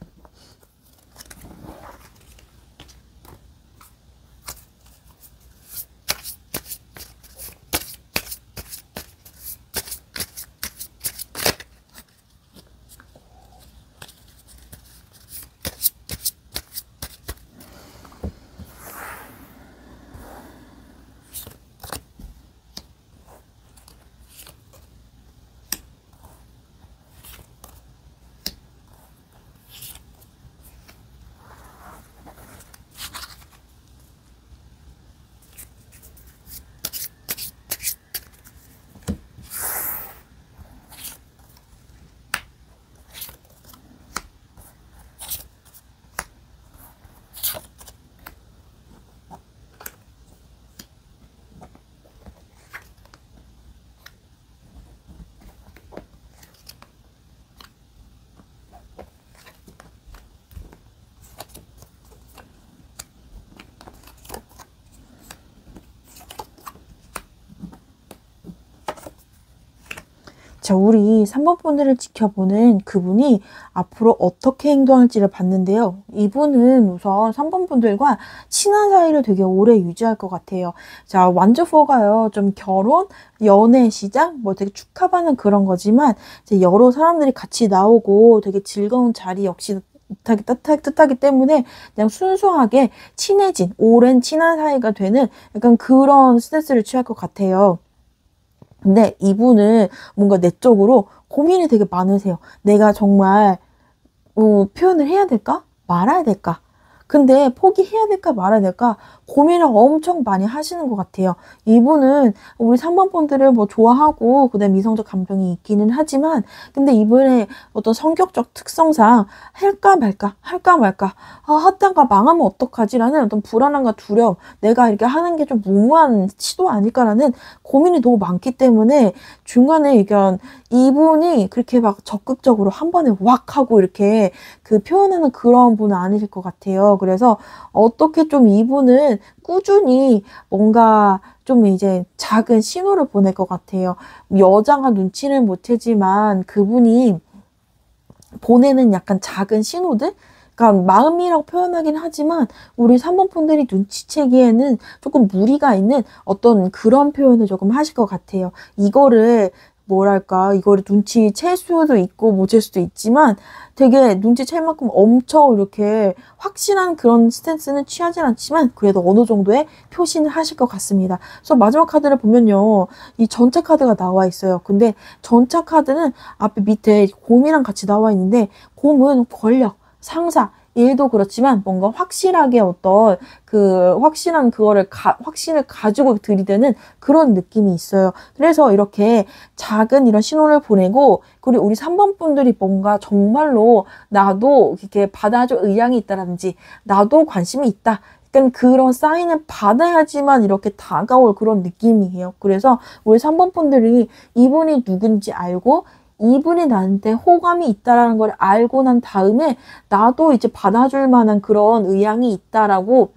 자, 우리 3번 분들을 지켜보는 그분이 앞으로 어떻게 행동할지를 봤는데요. 이분은 우선 3번 분들과 친한 사이를 되게 오래 유지할 것 같아요. 자, 완주포가요. 좀 결혼, 연애 시작, 뭐 되게 축하받는 그런 거지만 이제 여러 사람들이 같이 나오고 되게 즐거운 자리 역시 뜻하기 때문에 그냥 순수하게 친해진, 오랜 친한 사이가 되는 약간 그런 스탠스를 취할 것 같아요. 근데 이분은 뭔가 내적으로 고민이 되게 많으세요. 내가 정말 표현을 해야 될까? 말아야 될까? 근데 포기해야 될까 말아야 될까 고민을 엄청 많이 하시는 것 같아요. 이분은 우리 3번 분들을 뭐 좋아하고 그다음 이성적 감정이 있기는 하지만 근데 이분의 어떤 성격적 특성상 할까 말까 하다가 망하면 어떡하지라는 어떤 불안함과 두려움 내가 이렇게 하는 게 좀 무모한 시도 아닐까라는 고민이 너무 많기 때문에 중간에 이분이 그렇게 막 적극적으로 한 번에 왁 하고 이렇게 그 표현하는 그런 분은 아니실 것 같아요. 그래서 어떻게 좀 이분은 꾸준히 뭔가 좀 이제 작은 신호를 보낼 것 같아요. 여자가 눈치는 못 채지만 그분이 보내는 약간 작은 신호들? 그러니까 마음이라고 표현하긴 하지만 우리 3번 분들이 눈치채기에는 조금 무리가 있는 어떤 그런 표현을 조금 하실 것 같아요. 이거를 눈치챌 수도 있고 못 챌 수도 있지만 되게 눈치챌 만큼 엄청 이렇게 확실한 그런 스탠스는 취하진 않지만 그래도 어느 정도의 표시는 하실 것 같습니다. 그래서 마지막 카드를 보면요. 이 전차 카드가 나와 있어요. 근데 전차 카드는 앞에 밑에 곰이랑 같이 나와 있는데 곰은 권력, 상사, 일도 그렇지만 뭔가 확실하게 어떤 확실한 확신을 가지고 들이대는 그런 느낌이 있어요. 그래서 이렇게 작은 이런 신호를 보내고, 그리고 우리 3번 분들이 뭔가 정말로 나도 이렇게 받아줄 의향이 있다라든지, 나도 관심이 있다. 약간 그런 사인을 받아야지만 이렇게 다가올 그런 느낌이에요. 그래서 우리 3번 분들이 이분이 누군지 알고, 이분이 나한테 호감이 있다라는 걸 알고 난 다음에 나도 이제 받아줄 만한 그런 의향이 있다라고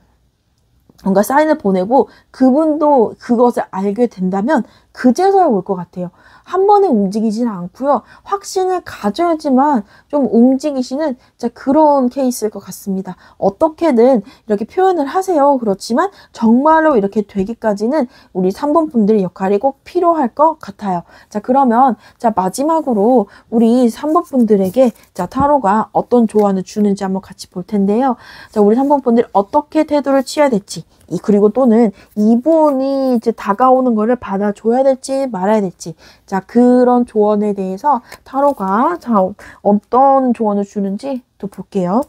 뭔가 사인을 보내고 그분도 그것을 알게 된다면 그제서야 올 것 같아요. 한 번에 움직이지는 않고요. 확신을 가져야지만 좀 움직이시는 진짜 그런 케이스일 것 같습니다. 어떻게든 이렇게 표현을 하세요. 그렇지만 정말로 이렇게 되기까지는 우리 3번 분들의 역할이 꼭 필요할 것 같아요. 자, 그러면 마지막으로 우리 3번 분들에게 타로가 어떤 조언을 주는지 한번 같이 볼 텐데요. 자, 우리 3번 분들 어떻게 태도를 취해야 될지, 그리고 또는 이분이 이제 다가오는 거를 받아줘야 될지 말아야 될지, 자, 그런 조언에 대해서 타로가 어떤 조언을 주는지 또 볼게요.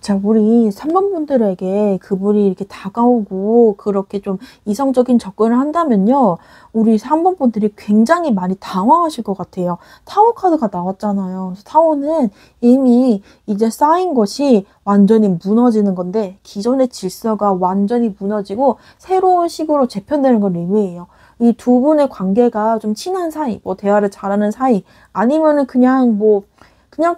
자, 우리 3번 분들에게 그분이 이렇게 다가오고 그렇게 좀 이성적인 접근을 한다면요. 우리 3번 분들이 굉장히 많이 당황하실 것 같아요. 타워 카드가 나왔잖아요. 그래서 타워는 이미 이제 쌓인 것이 완전히 무너지는 건데 기존의 질서가 완전히 무너지고 새로운 식으로 재편되는 걸 의미해요. 이 두 분의 관계가 좀 친한 사이, 뭐 대화를 잘하는 사이, 아니면은 그냥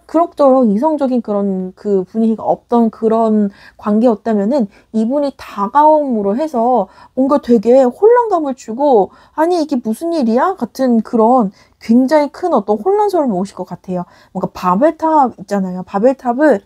그럭저럭 이성적인 그런 그 분위기가 없던 그런 관계였다면은 이분이 다가옴으로 해서 뭔가 되게 혼란감을 주고, 아니 이게 무슨 일이야? 같은 그런 굉장히 큰 어떤 혼란스러움이 오실 것 같아요. 뭔가 바벨탑 있잖아요. 바벨탑을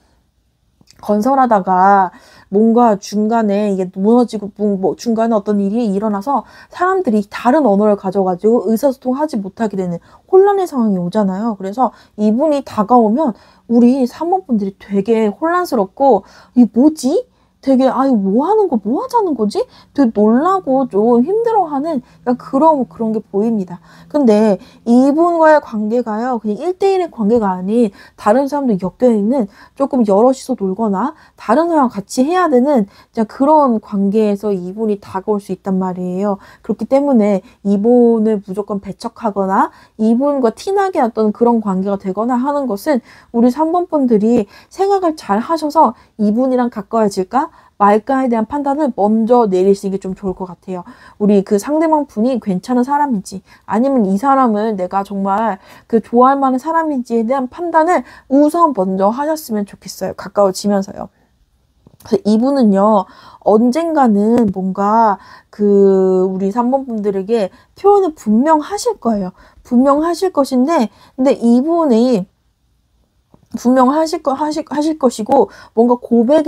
건설하다가 뭔가 중간에 이게 무너지고 뭐 중간에 어떤 일이 일어나서 사람들이 다른 언어를 가져가지고 의사소통하지 못하게 되는 혼란의 상황이 오잖아요. 그래서 이분이 다가오면 우리 사모분들이 되게 혼란스럽고 이게 뭐지? 되게 아유 뭐 하는 거 뭐 하자는 거지? 되게 놀라고 좀 힘들어하는 약간 그런 게 보입니다. 근데 이분과의 관계가요 그냥 1대1의 관계가 아닌 다른 사람도 엮여 있는 조금 여럿이서 놀거나 다른 사람과 같이 해야 되는 진짜 그런 관계에서 이분이 다가올 수 있단 말이에요. 그렇기 때문에 이분을 무조건 배척하거나 이분과 티나게 어떤 그런 관계가 되거나 하는 것은 우리 3번 분들이 생각을 잘 하셔서 이분이랑 가까워질까 말까에 대한 판단을 먼저 내리시는 게 좀 좋을 것 같아요. 우리 그 상대방 분이 괜찮은 사람인지 아니면 이 사람을 내가 정말 그 좋아할 만한 사람인지에 대한 판단을 우선 먼저 하셨으면 좋겠어요. 가까워지면서요. 그래서 이분은요, 언젠가는 뭔가 그 우리 3번 분들에게 표현을 분명 하실 거예요. 분명 하실 것인데, 근데 이분이 분명 하실 것이고, 뭔가 고백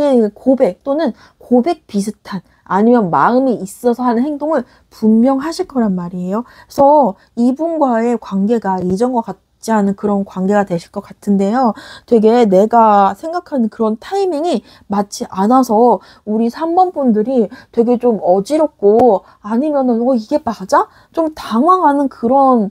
또는 고백 비슷한, 아니면 마음이 있어서 하는 행동을 분명 하실 거란 말이에요. 그래서 이분과의 관계가 이전과 같지 않은 그런 관계가 되실 것 같은데요. 되게 내가 생각하는 그런 타이밍이 맞지 않아서 우리 3번 분들이 되게 좀 어지럽고 아니면은 이게 맞아? 좀 당황하는 그런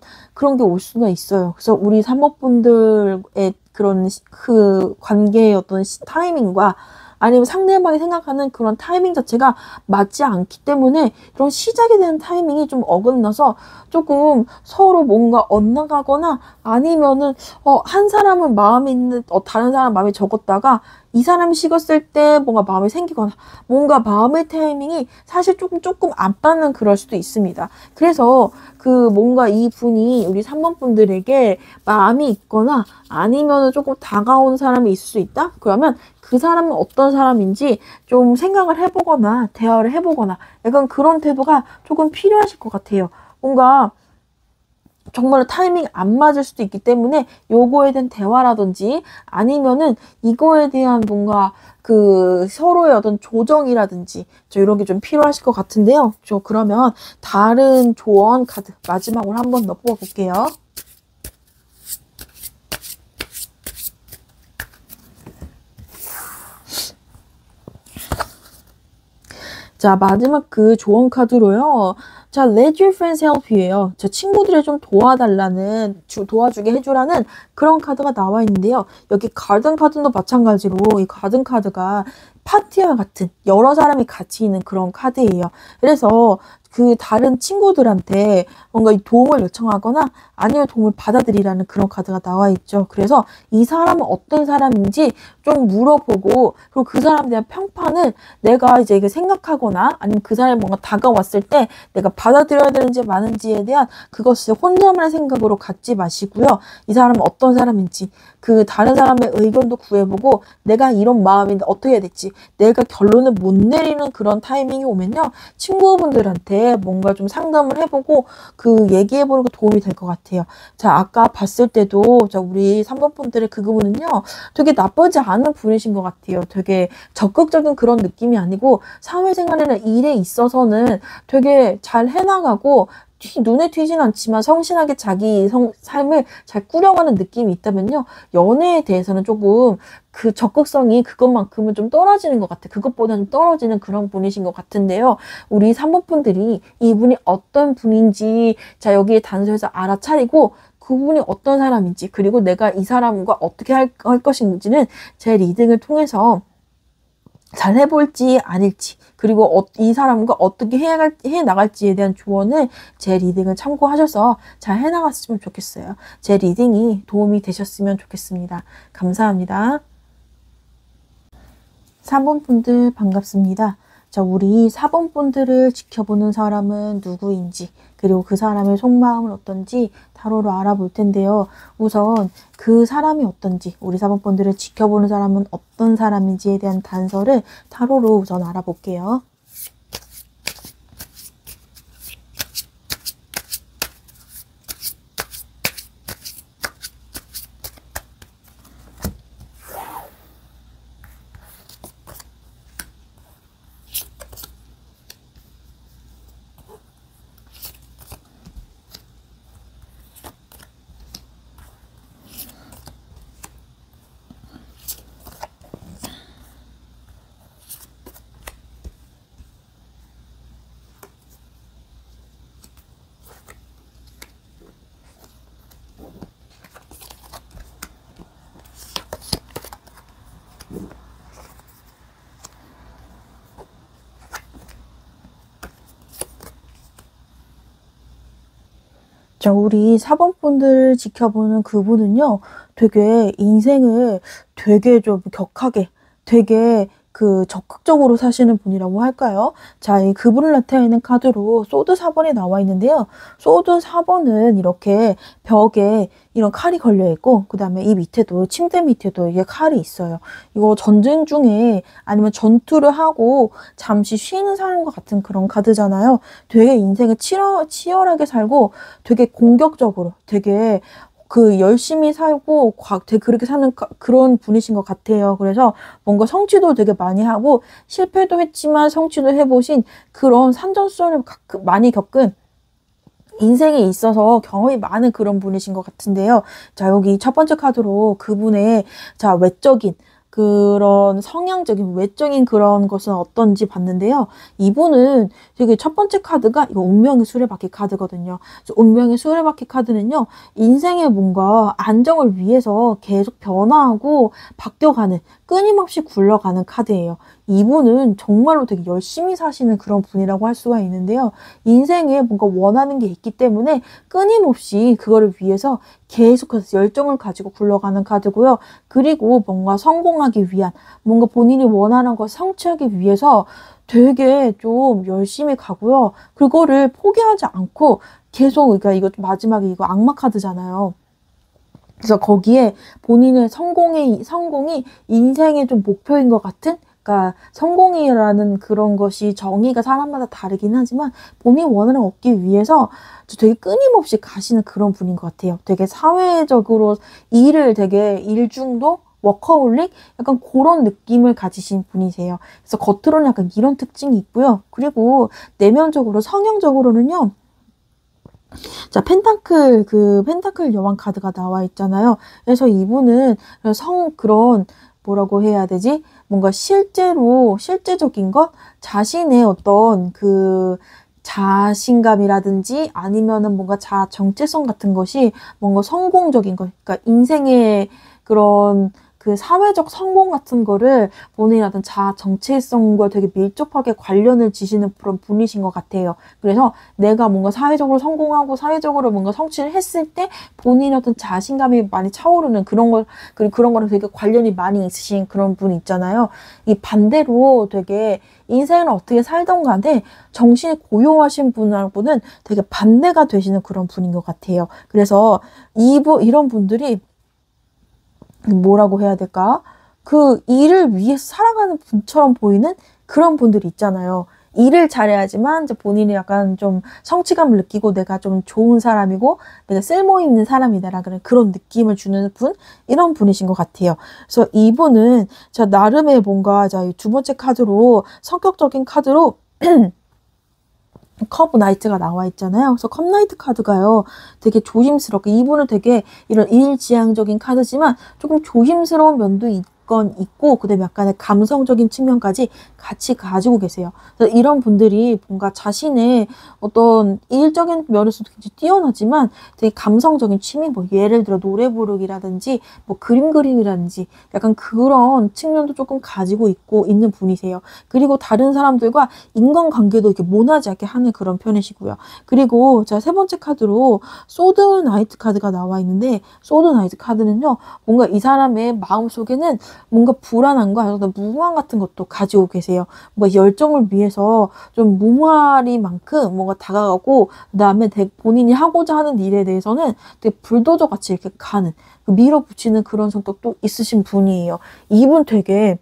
게 올 수가 있어요. 그래서 우리 3번 분들의 그런 그 관계의 어떤 타이밍과 아니면 상대방이 생각하는 그런 타이밍 자체가 맞지 않기 때문에 이런 시작이 되는 타이밍이 좀 어긋나서 조금 서로 뭔가 엇나가거나 아니면은 한 사람은 마음이 있는 다른 사람 마음이 적었다가 이 사람이 식었을 때 뭔가 마음이 생기거나 뭔가 마음의 타이밍이 사실 조금 안 맞는 그럴 수도 있습니다. 그래서 그 뭔가 이 분이 우리 3번 분들에게 마음이 있거나 아니면은 조금 다가온 사람이 있을 수 있다? 그러면 그 사람은 어떤 사람인지 좀 생각을 해보거나 대화를 해보거나 약간 그런 태도가 조금 필요하실 것 같아요. 뭔가 정말 타이밍 안 맞을 수도 있기 때문에 요거에 대한 대화라든지 아니면은 이거에 대한 뭔가 그 서로의 어떤 조정이라든지 이런 게 좀 필요하실 것 같은데요. 그러면 다른 조언 카드 마지막으로 한 번 더 뽑아볼게요. 자, 마지막 그 조언 카드로요. 자, let your friends help you예요. 자, 친구들을 좀 도와주게 해주라는 그런 카드가 나와 있는데요. 여기 가든 카드도 마찬가지로 이 가든 카드가 파티와 같은 여러 사람이 같이 있는 그런 카드예요. 그래서 그 다른 친구들한테 뭔가 도움을 요청하거나 아니면 도움을 받아들이라는 그런 카드가 나와 있죠. 그래서 이 사람은 어떤 사람인지 좀 물어보고 그리고 그 사람에 대한 평판을 내가 이제 이게 생각하거나 아니면 그 사람이 뭔가 다가왔을 때 내가 받아들여야 되는지 마는지에 대한 그것을 혼자만의 생각으로 갖지 마시고요. 이 사람은 어떤 사람인지 그 다른 사람의 의견도 구해보고 내가 이런 마음인데 어떻게 해야 될지 내가 결론을 못 내리는 그런 타이밍이 오면요. 친구분들한테 뭔가 좀 상담을 해보고 그 얘기해보는 게 도움이 될 것 같아요. 자, 아까 봤을 때도 자, 우리 3번 분들의 그분은요. 되게 나쁘지 않은 분이신 것 같아요. 되게 적극적인 그런 느낌이 아니고 사회생활이나 일에 있어서는 되게 잘 해나가고 눈에 튀진 않지만 성실하게 자기 삶을 잘 꾸려가는 느낌이 있다면요. 연애에 대해서는 조금 그 적극성이 그것만큼은 좀 떨어지는 것 같아요. 그것보다 좀 떨어지는 그런 분이신 것 같은데요. 우리 3번 분들이 이분이 어떤 분인지 자 여기에 단서에서 알아차리고 그분이 어떤 사람인지 그리고 내가 이 사람과 어떻게 할 것인지는 제 리딩을 통해서 잘 해볼지 아닐지 그리고 이 사람과 어떻게 해 나갈지에 대한 조언을 제 리딩을 참고하셔서 잘 해나갔으면 좋겠어요. 제 리딩이 도움이 되셨으면 좋겠습니다. 감사합니다. 3번 분들 반갑습니다. 자, 우리 4번 분들을 지켜보는 사람은 누구인지 그리고 그 사람의 속마음은 어떤지 타로로 알아볼 텐데요. 우선 그 사람이 어떤지 우리 4번 분들을 지켜보는 사람은 어떤 사람인지에 대한 단서를 타로로 우선 알아볼게요. 자, 우리 4번 분들 지켜보는 그분은요, 되게 인생을 되게 좀 격하게, 되게 적극적으로 사시는 분이라고 할까요? 자, 이 그분을 나타내는 카드로 소드 4번이 나와 있는데요. 소드 4번은 이렇게 벽에 이런 칼이 걸려 있고, 그 다음에 이 밑에도, 침대 밑에도 이게 칼이 있어요. 이거 전쟁 중에 아니면 전투를 하고 잠시 쉬는 사람과 같은 그런 카드잖아요. 되게 인생을 치열하게 살고 되게 공격적으로, 되게 열심히 살고, 되게 그렇게 사는 그런 분이신 것 같아요. 그래서 뭔가 성취도 되게 많이 하고, 실패도 했지만 성취도 해보신 그런 산전수전을 많이 겪은 인생에 있어서 경험이 많은 그런 분이신 것 같은데요. 자, 여기 첫 번째 카드로 그분의, 자, 그런 성향적인 외적인 그런 것은 어떤지 봤는데요. 이분은 되게 첫 번째 카드가 이거 운명의 수레바퀴 카드거든요. 운명의 수레바퀴 카드는요. 인생의 뭔가 안정을 위해서 계속 변화하고 바뀌어가는 끊임없이 굴러가는 카드예요. 이분은 정말로 되게 열심히 사시는 그런 분이라고 할 수가 있는데요. 인생에 뭔가 원하는 게 있기 때문에 끊임없이 그거를 위해서 계속해서 열정을 가지고 굴러가는 카드고요. 그리고 뭔가 성공하기 위한, 뭔가 본인이 원하는 걸 성취하기 위해서 되게 좀 열심히 가고요. 그거를 포기하지 않고 계속, 그러니까 이거 마지막에 이거 악마 카드잖아요. 그래서 거기에 본인의 성공이 인생의 좀 목표인 것 같은? 그러니까 성공이라는 그런 것이 정의가 사람마다 다르긴 하지만 본인이 원하는 걸 얻기 위해서 되게 끊임없이 가시는 그런 분인 것 같아요. 되게 사회적으로 되게 일중도 워커홀릭? 약간 그런 느낌을 가지신 분이세요. 그래서 겉으로는 약간 이런 특징이 있고요. 그리고 내면적으로, 성향적으로는요. 자, 펜타클 여왕 카드가 나와 있잖아요. 그래서 이분은 뭐라고 해야 되지? 뭔가 실제적인 것? 자신의 어떤 자신감이라든지 아니면은 뭔가 자아 정체성 같은 것이 뭔가 성공적인 것. 그러니까 인생의 그런 사회적 성공 같은 거를 본인의 어떤 자아 정체성과 되게 밀접하게 관련을 지시는 그런 분이신 것 같아요. 그래서 내가 뭔가 사회적으로 성공하고 사회적으로 뭔가 성취를 했을 때 본인의 어떤 자신감이 많이 차오르는 그런 거랑 되게 관련이 많이 있으신 그런 분 있잖아요. 이 반대로 되게 인생을 어떻게 살던 간에 정신이 고요하신 분하고는 되게 반대가 되시는 그런 분인 것 같아요. 그래서 이런 분들이 뭐라고 해야 될까? 일을 위해서 살아가는 분처럼 보이는 그런 분들이 있잖아요. 일을 잘해야지만 이제 본인이 약간 좀 성취감을 느끼고 내가 좀 좋은 사람이고 내가 쓸모 있는 사람이다라는 그런 느낌을 주는 이런 분이신 것 같아요. 그래서 이분은 나름의 뭔가 두 번째 카드로 성격적인 카드로 컵 나이트가 나와 있잖아요. 그래서 컵 나이트 카드가요. 되게 조심스럽게, 이분은 되게 이런 일지향적인 카드지만 조금 조심스러운 면도 있고, 그 다음에 약간의 감성적인 측면까지 같이 가지고 계세요. 그래서 이런 분들이 뭔가 자신의 어떤 일적인 면에서도 굉장히 뛰어나지만 되게 감성적인 취미, 뭐 예를 들어 노래 부르기라든지 뭐 그림 그림이라든지 약간 그런 측면도 조금 가지고 있는 분이세요. 그리고 다른 사람들과 인간관계도 이렇게 모나지않게 하는 그런 편이시고요. 그리고 세 번째 카드로 소드 나이트 카드가 나와 있는데, 소드 나이트 카드는요, 뭔가 이 사람의 마음속에는 뭔가 불안함과 무모함 같은 것도 가지고 계세요. 뭔가 열정을 위해서 좀 무모하리만큼 뭔가 다가가고, 그 다음에 본인이 하고자 하는 일에 대해서는 되게 불도저 같이 이렇게 가는, 밀어붙이는 그런 성격도 있으신 분이에요. 이분 되게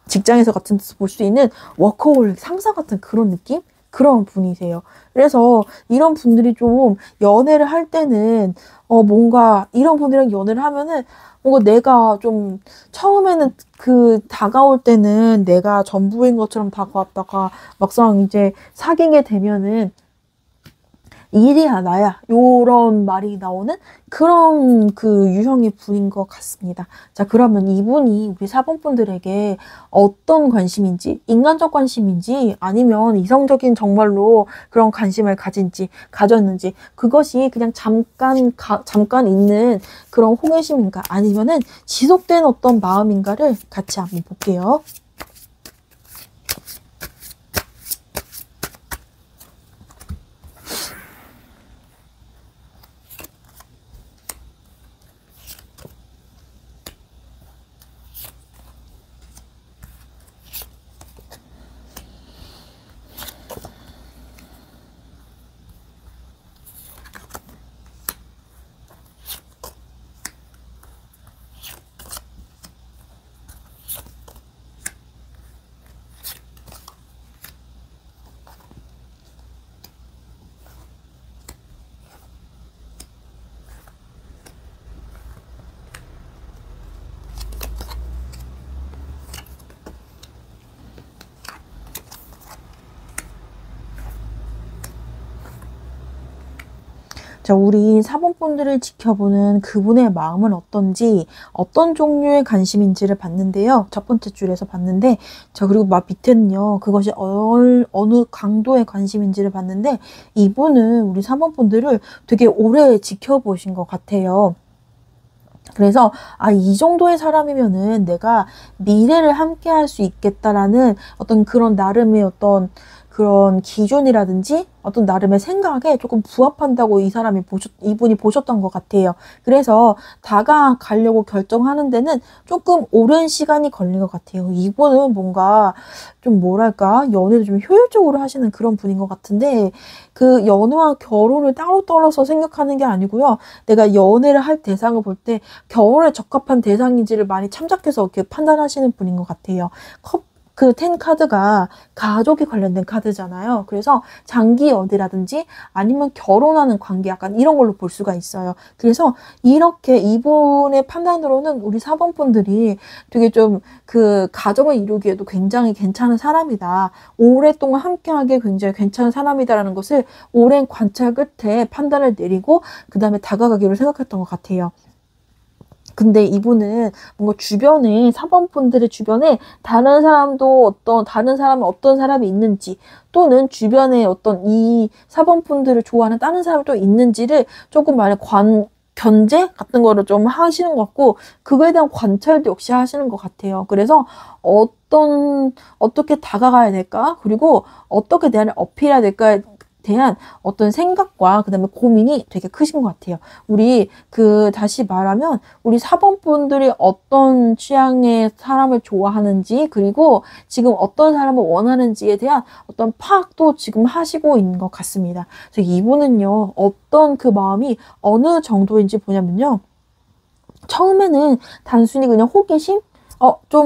직장에서 같은 데서 볼 수 있는 워커홀릭 상사 같은 그런 느낌? 그런 분이세요. 그래서 이런 분들이 좀 연애를 할 때는 뭔가 이런 분들이랑 연애를 하면은 뭔가 내가 좀 처음에는 다가올 때는 내가 전부인 것처럼 다가왔다가 막상 이제 사귀게 되면은 일이야 나야 요런 말이 나오는 그런 유형의 분인 것 같습니다. 자, 그러면 이분이 우리 4번 분들에게 어떤 관심인지, 인간적 관심인지 아니면 이성적인 정말로 그런 관심을 가졌는지, 그것이 그냥 잠깐 있는 그런 호기심인가 아니면은 지속된 어떤 마음인가를 같이 한번 볼게요. 자, 우리 4번분들을 지켜보는 그분의 마음은 어떤지, 어떤 종류의 관심인지를 봤는데요. 첫 번째 줄에서 봤는데, 자, 그리고 밑에는요, 그것이 어느 강도의 관심인지를 봤는데, 이분은 우리 4번분들을 되게 오래 지켜보신 것 같아요. 그래서 이 정도의 사람이면은 내가 미래를 함께 할 수 있겠다라는 어떤 그런 나름의 어떤 그런 기준이라든지 어떤 나름의 생각에 조금 부합한다고 이분이 보셨던 것 같아요. 그래서 다가가려고 결정하는 데는 조금 오랜 시간이 걸린 것 같아요. 이분은 뭔가 좀 뭐랄까, 연애를 좀 효율적으로 하시는 그런 분인 것 같은데, 그 연애와 결혼을 따로 떨어서 생각하는 게 아니고요. 내가 연애를 할 대상을 볼 때 결혼에 적합한 대상인지를 많이 참작해서 이렇게 판단하시는 분인 것 같아요. 그 10카드가 가족에 관련된 카드잖아요. 그래서 장기 연애라든지 아니면 결혼하는 관계 약간 이런 걸로 볼 수가 있어요. 그래서 이렇게 이분의 판단으로는 우리 4번분들이 되게 좀 그 가정을 이루기에도 굉장히 괜찮은 사람이다. 오랫동안 함께하기에 굉장히 괜찮은 사람이다라는 것을 오랜 관찰 끝에 판단을 내리고 그 다음에 다가가기로 생각했던 것 같아요. 근데 이분은 뭔가 주변에 4번분들의 주변에 다른 사람은 어떤 사람이 있는지, 또는 주변에 어떤 이 4번분들을 좋아하는 다른 사람이 또 있는지를 조금 견제 같은 거를 좀 하시는 것 같고, 그거에 대한 관찰도 역시 하시는 것 같아요. 그래서 어떻게 다가가야 될까? 그리고 어떻게 대안을 어필해야 될까에 대한 어떤 생각과 그 다음에 고민이 되게 크신 것 같아요. 다시 말하면, 우리 4번분들이 어떤 취향의 사람을 좋아하는지, 그리고 지금 어떤 사람을 원하는지에 대한 어떤 파악도 지금 하시고 있는 것 같습니다. 그래서 이분은요, 어떤 그 마음이 어느 정도인지 보냐면요. 처음에는 단순히 그냥 호기심?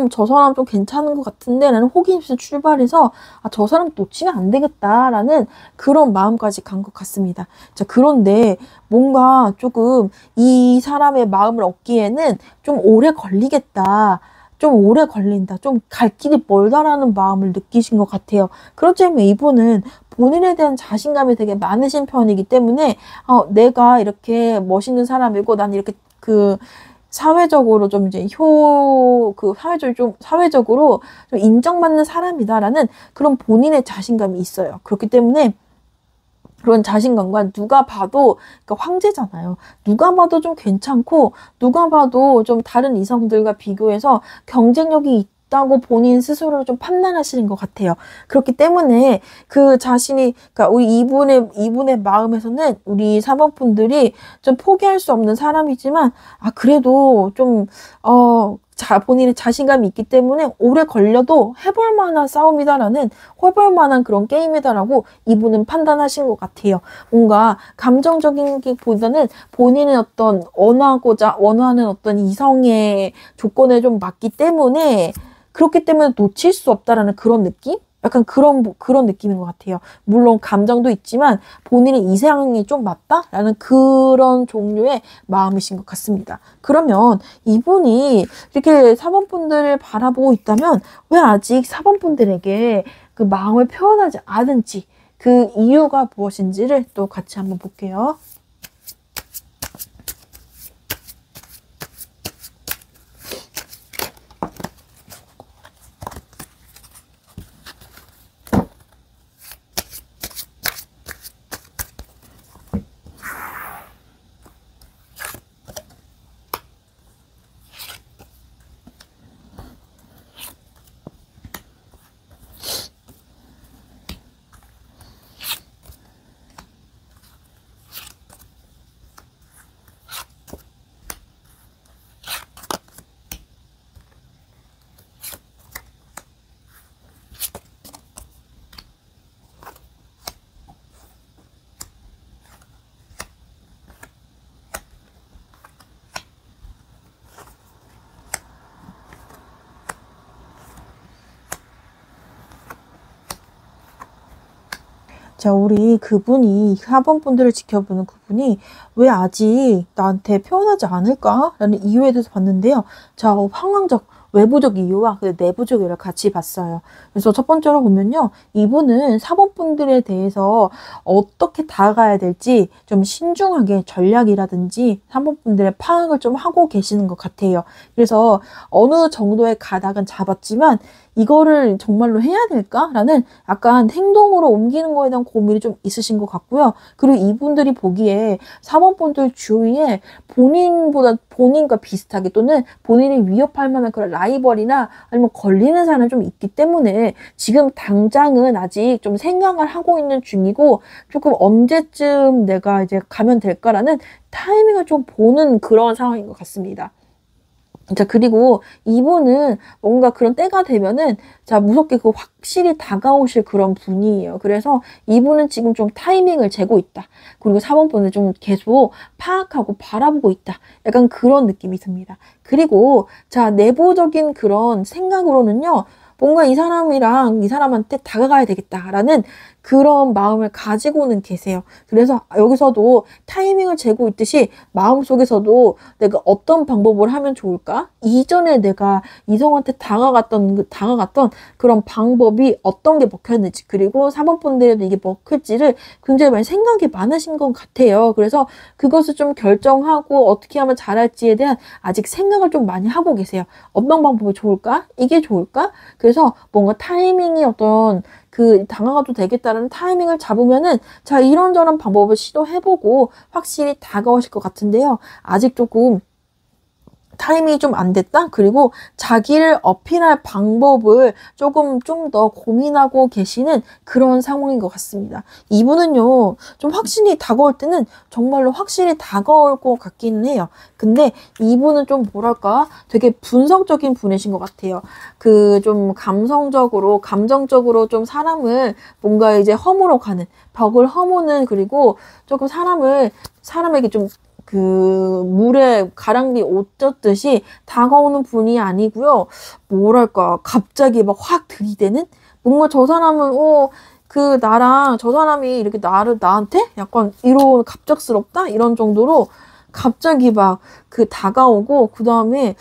저 사람 좀 괜찮은 것 같은데 라는 호기심에서 출발해서 저 사람 놓치면 안 되겠다라는 그런 마음까지 간 것 같습니다. 자, 그런데 뭔가 조금 이 사람의 마음을 얻기에는 좀 오래 걸리겠다. 좀 오래 걸린다. 좀 갈 길이 멀다라는 마음을 느끼신 것 같아요. 그렇지만 이분은 본인에 대한 자신감이 되게 많으신 편이기 때문에 내가 이렇게 멋있는 사람이고 난 이렇게 사회적으로 좀 사회적으로 좀 인정받는 사람이다라는 그런 본인의 자신감이 있어요. 그렇기 때문에 그런 자신감과 누가 봐도, 그러니까 황제잖아요. 누가 봐도 좀 괜찮고, 누가 봐도 좀 다른 이성들과 비교해서 경쟁력이 있다고 본인 스스로를 좀 판단하시는 것 같아요. 그렇기 때문에 그러니까 우리 이분의 마음에서는 우리 4번분들이 좀 포기할 수 없는 사람이지만, 그래도 좀, 본인의 자신감이 있기 때문에 오래 걸려도 해볼 만한 싸움이다라는, 해볼 만한 그런 게임이다라고 이분은 판단하신 것 같아요. 뭔가 감정적인 게 보다는 본인의 어떤 원하는 어떤 이성의 조건에 좀 맞기 때문에, 그렇기 때문에 놓칠 수 없다라는 그런 느낌? 약간 그런 느낌인 것 같아요. 물론 감정도 있지만 본인의 이성이 좀 맞다라는 그런 종류의 마음이신 것 같습니다. 그러면 이분이 이렇게 4번분들을 바라보고 있다면 왜 아직 4번분들에게 그 마음을 표현하지 않은지, 그 이유가 무엇인지를 또 같이 한번 볼게요. 자, 우리 4번분들을 지켜보는 그분이 왜 아직 나한테 표현하지 않을까? 라는 이유에 대해서 봤는데요. 자, 외부적 이유와 그 내부적 이유를 같이 봤어요. 그래서 첫 번째로 보면요. 이분은 사모분들에 대해서 어떻게 다가가야 될지 좀 신중하게 전략이라든지 사모분들의 파악을 좀 하고 계시는 것 같아요. 그래서 어느 정도의 가닥은 잡았지만 이거를 정말로 해야 될까라는 약간 행동으로 옮기는 거에 대한 고민이 좀 있으신 것 같고요. 그리고 이분들이 보기에 사모분들 주위에 본인과 비슷하게 또는 본인이 위협할 만한 그런 라이벌이나 아니면 걸리는 사람이 좀 있기 때문에 지금 당장은 아직 좀 생각을 하고 있는 중이고 조금 언제쯤 내가 이제 가면 될까라는 타이밍을 좀 보는 그런 상황인 것 같습니다. 자, 그리고 이분은 뭔가 그런 때가 되면은, 자, 무섭게 그 확실히 다가오실 그런 분이에요. 그래서 이분은 지금 좀 타이밍을 재고 있다. 그리고 4번분을 좀 계속 파악하고 바라보고 있다. 약간 그런 느낌이 듭니다. 그리고, 자, 내부적인 그런 생각으로는요, 뭔가 이 사람이랑 이 사람한테 다가가야 되겠다라는 그런 마음을 가지고는 계세요. 그래서 여기서도 타이밍을 재고 있듯이 마음속에서도 내가 어떤 방법을 하면 좋을까? 이전에 내가 이성한테 다가갔던 그런 방법이 어떤 게 먹혔는지, 그리고 4번분들에도 이게 먹힐지를 굉장히 많이 생각이 많으신 것 같아요. 그래서 그것을 좀 결정하고 어떻게 하면 잘할지에 대한 아직 생각을 좀 많이 하고 계세요. 어떤 방법이 좋을까? 이게 좋을까? 그래서 뭔가 타이밍이 어떤 다가가도 되겠다는 타이밍을 잡으면은, 자, 이런저런 방법을 시도해보고 확실히 다가오실 것 같은데요. 아직 조금 타이밍이 좀 안 됐다? 그리고 자기를 어필할 방법을 조금 좀 더 고민하고 계시는 그런 상황인 것 같습니다. 이분은요, 좀 확실히 다가올 때는 정말로 확실히 다가올 것 같기는 해요. 근데 이분은 좀 뭐랄까, 되게 분석적인 분이신 것 같아요. 좀 감정적으로 좀 사람을 뭔가 이제 허물어 가는, 벽을 허무는, 그리고 조금 사람에게 좀 물에 가랑비 옷 젖듯이 다가오는 분이 아니고요. 뭐랄까, 갑자기 막 확 들이대는? 뭔가 저 사람은, 저 사람이 이렇게 나한테 약간 이런 갑작스럽다? 이런 정도로 갑자기 막 다가오고, 그 다음에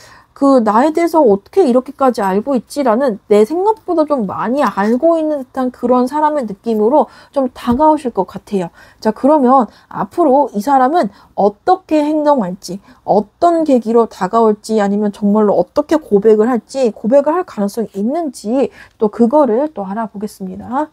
나에 대해서 어떻게 이렇게까지 알고 있지라는, 내 생각보다 좀 많이 알고 있는 듯한 그런 사람의 느낌으로 좀 다가오실 것 같아요. 자, 그러면 앞으로 이 사람은 어떻게 행동할지, 어떤 계기로 다가올지, 아니면 정말로 어떻게 고백을 할 가능성이 있는지 또 그거를 또 알아보겠습니다.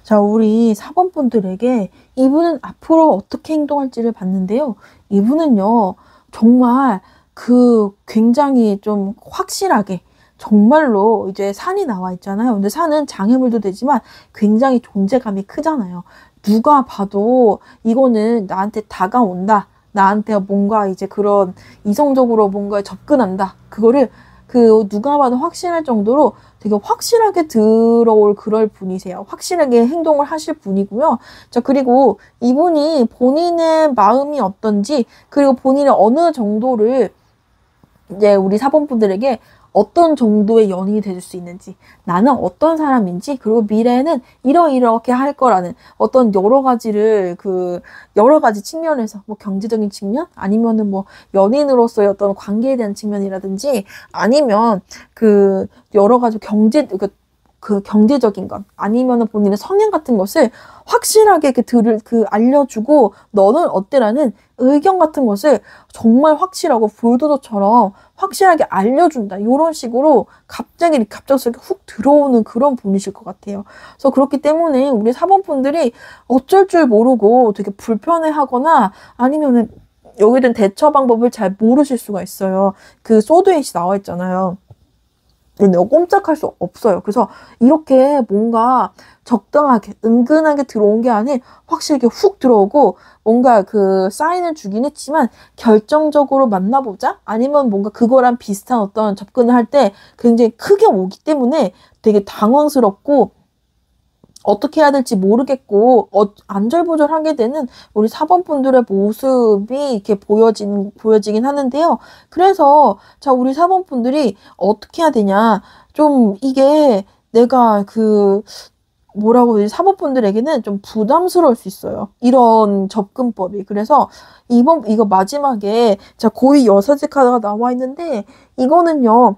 자, 우리 4번 분들에게 이분은 앞으로 어떻게 행동할지를 봤는데요. 이분은요, 정말 굉장히 좀 확실하게, 정말로 이제 산이 나와 있잖아요. 근데 산은 장애물도 되지만 굉장히 존재감이 크잖아요. 누가 봐도 이거는 나한테 다가온다. 나한테 뭔가 이제 그런 이성적으로 뭔가 접근한다. 그거를 누가 봐도 확신할 정도로 되게 확실하게 들어올 그럴 분이세요. 확실하게 행동을 하실 분이고요. 자, 그리고 이분이 본인의 마음이 어떤지, 그리고 본인의 어느 정도를 이제 우리 사본분들에게 어떤 정도의 연인이 돼줄 수 있는지, 나는 어떤 사람인지, 그리고 미래에는 이렇게 할 거라는 어떤 여러 가지 측면에서, 뭐 경제적인 측면, 아니면은 뭐 연인으로서의 어떤 관계에 대한 측면이라든지, 아니면 여러 가지 그 경제적인 것 아니면은 본인의 성향 같은 것을 확실하게 알려주고 너는 어때라는 의견 같은 것을 정말 확실하고 불도저처럼 확실하게 알려준다. 이런 식으로 갑작스럽게 훅 들어오는 그런 분이실 것 같아요. 그래서 그렇기 때문에 우리 4번 분들이 어쩔 줄 모르고 되게 불편해하거나 아니면은 여기에 대한 대처 방법을 잘 모르실 수가 있어요. 그 소드에잇이 나와 있잖아요. 근데 꼼짝할 수 없어요. 그래서 이렇게 뭔가 적당하게 은근하게 들어온 게 아닌 확실히 이렇게 훅 들어오고 뭔가 그 사인을 주긴 했지만 결정적으로 만나보자? 아니면 뭔가 그거랑 비슷한 어떤 접근을 할 때 굉장히 크게 오기 때문에 되게 당황스럽고 어떻게 해야 될지 모르겠고 안절부절하게 되는 우리 4번 분들의 모습이 이렇게 보여지긴 하는데요. 그래서 자 우리 4번 분들이 어떻게 해야 되냐 좀 이게 내가 뭐라고 해야 4번 분들에게는 좀 부담스러울 수 있어요. 이런 접근법이. 그래서 이거 마지막에 자 고위 여사제 카드가 나와 있는데 이거는요.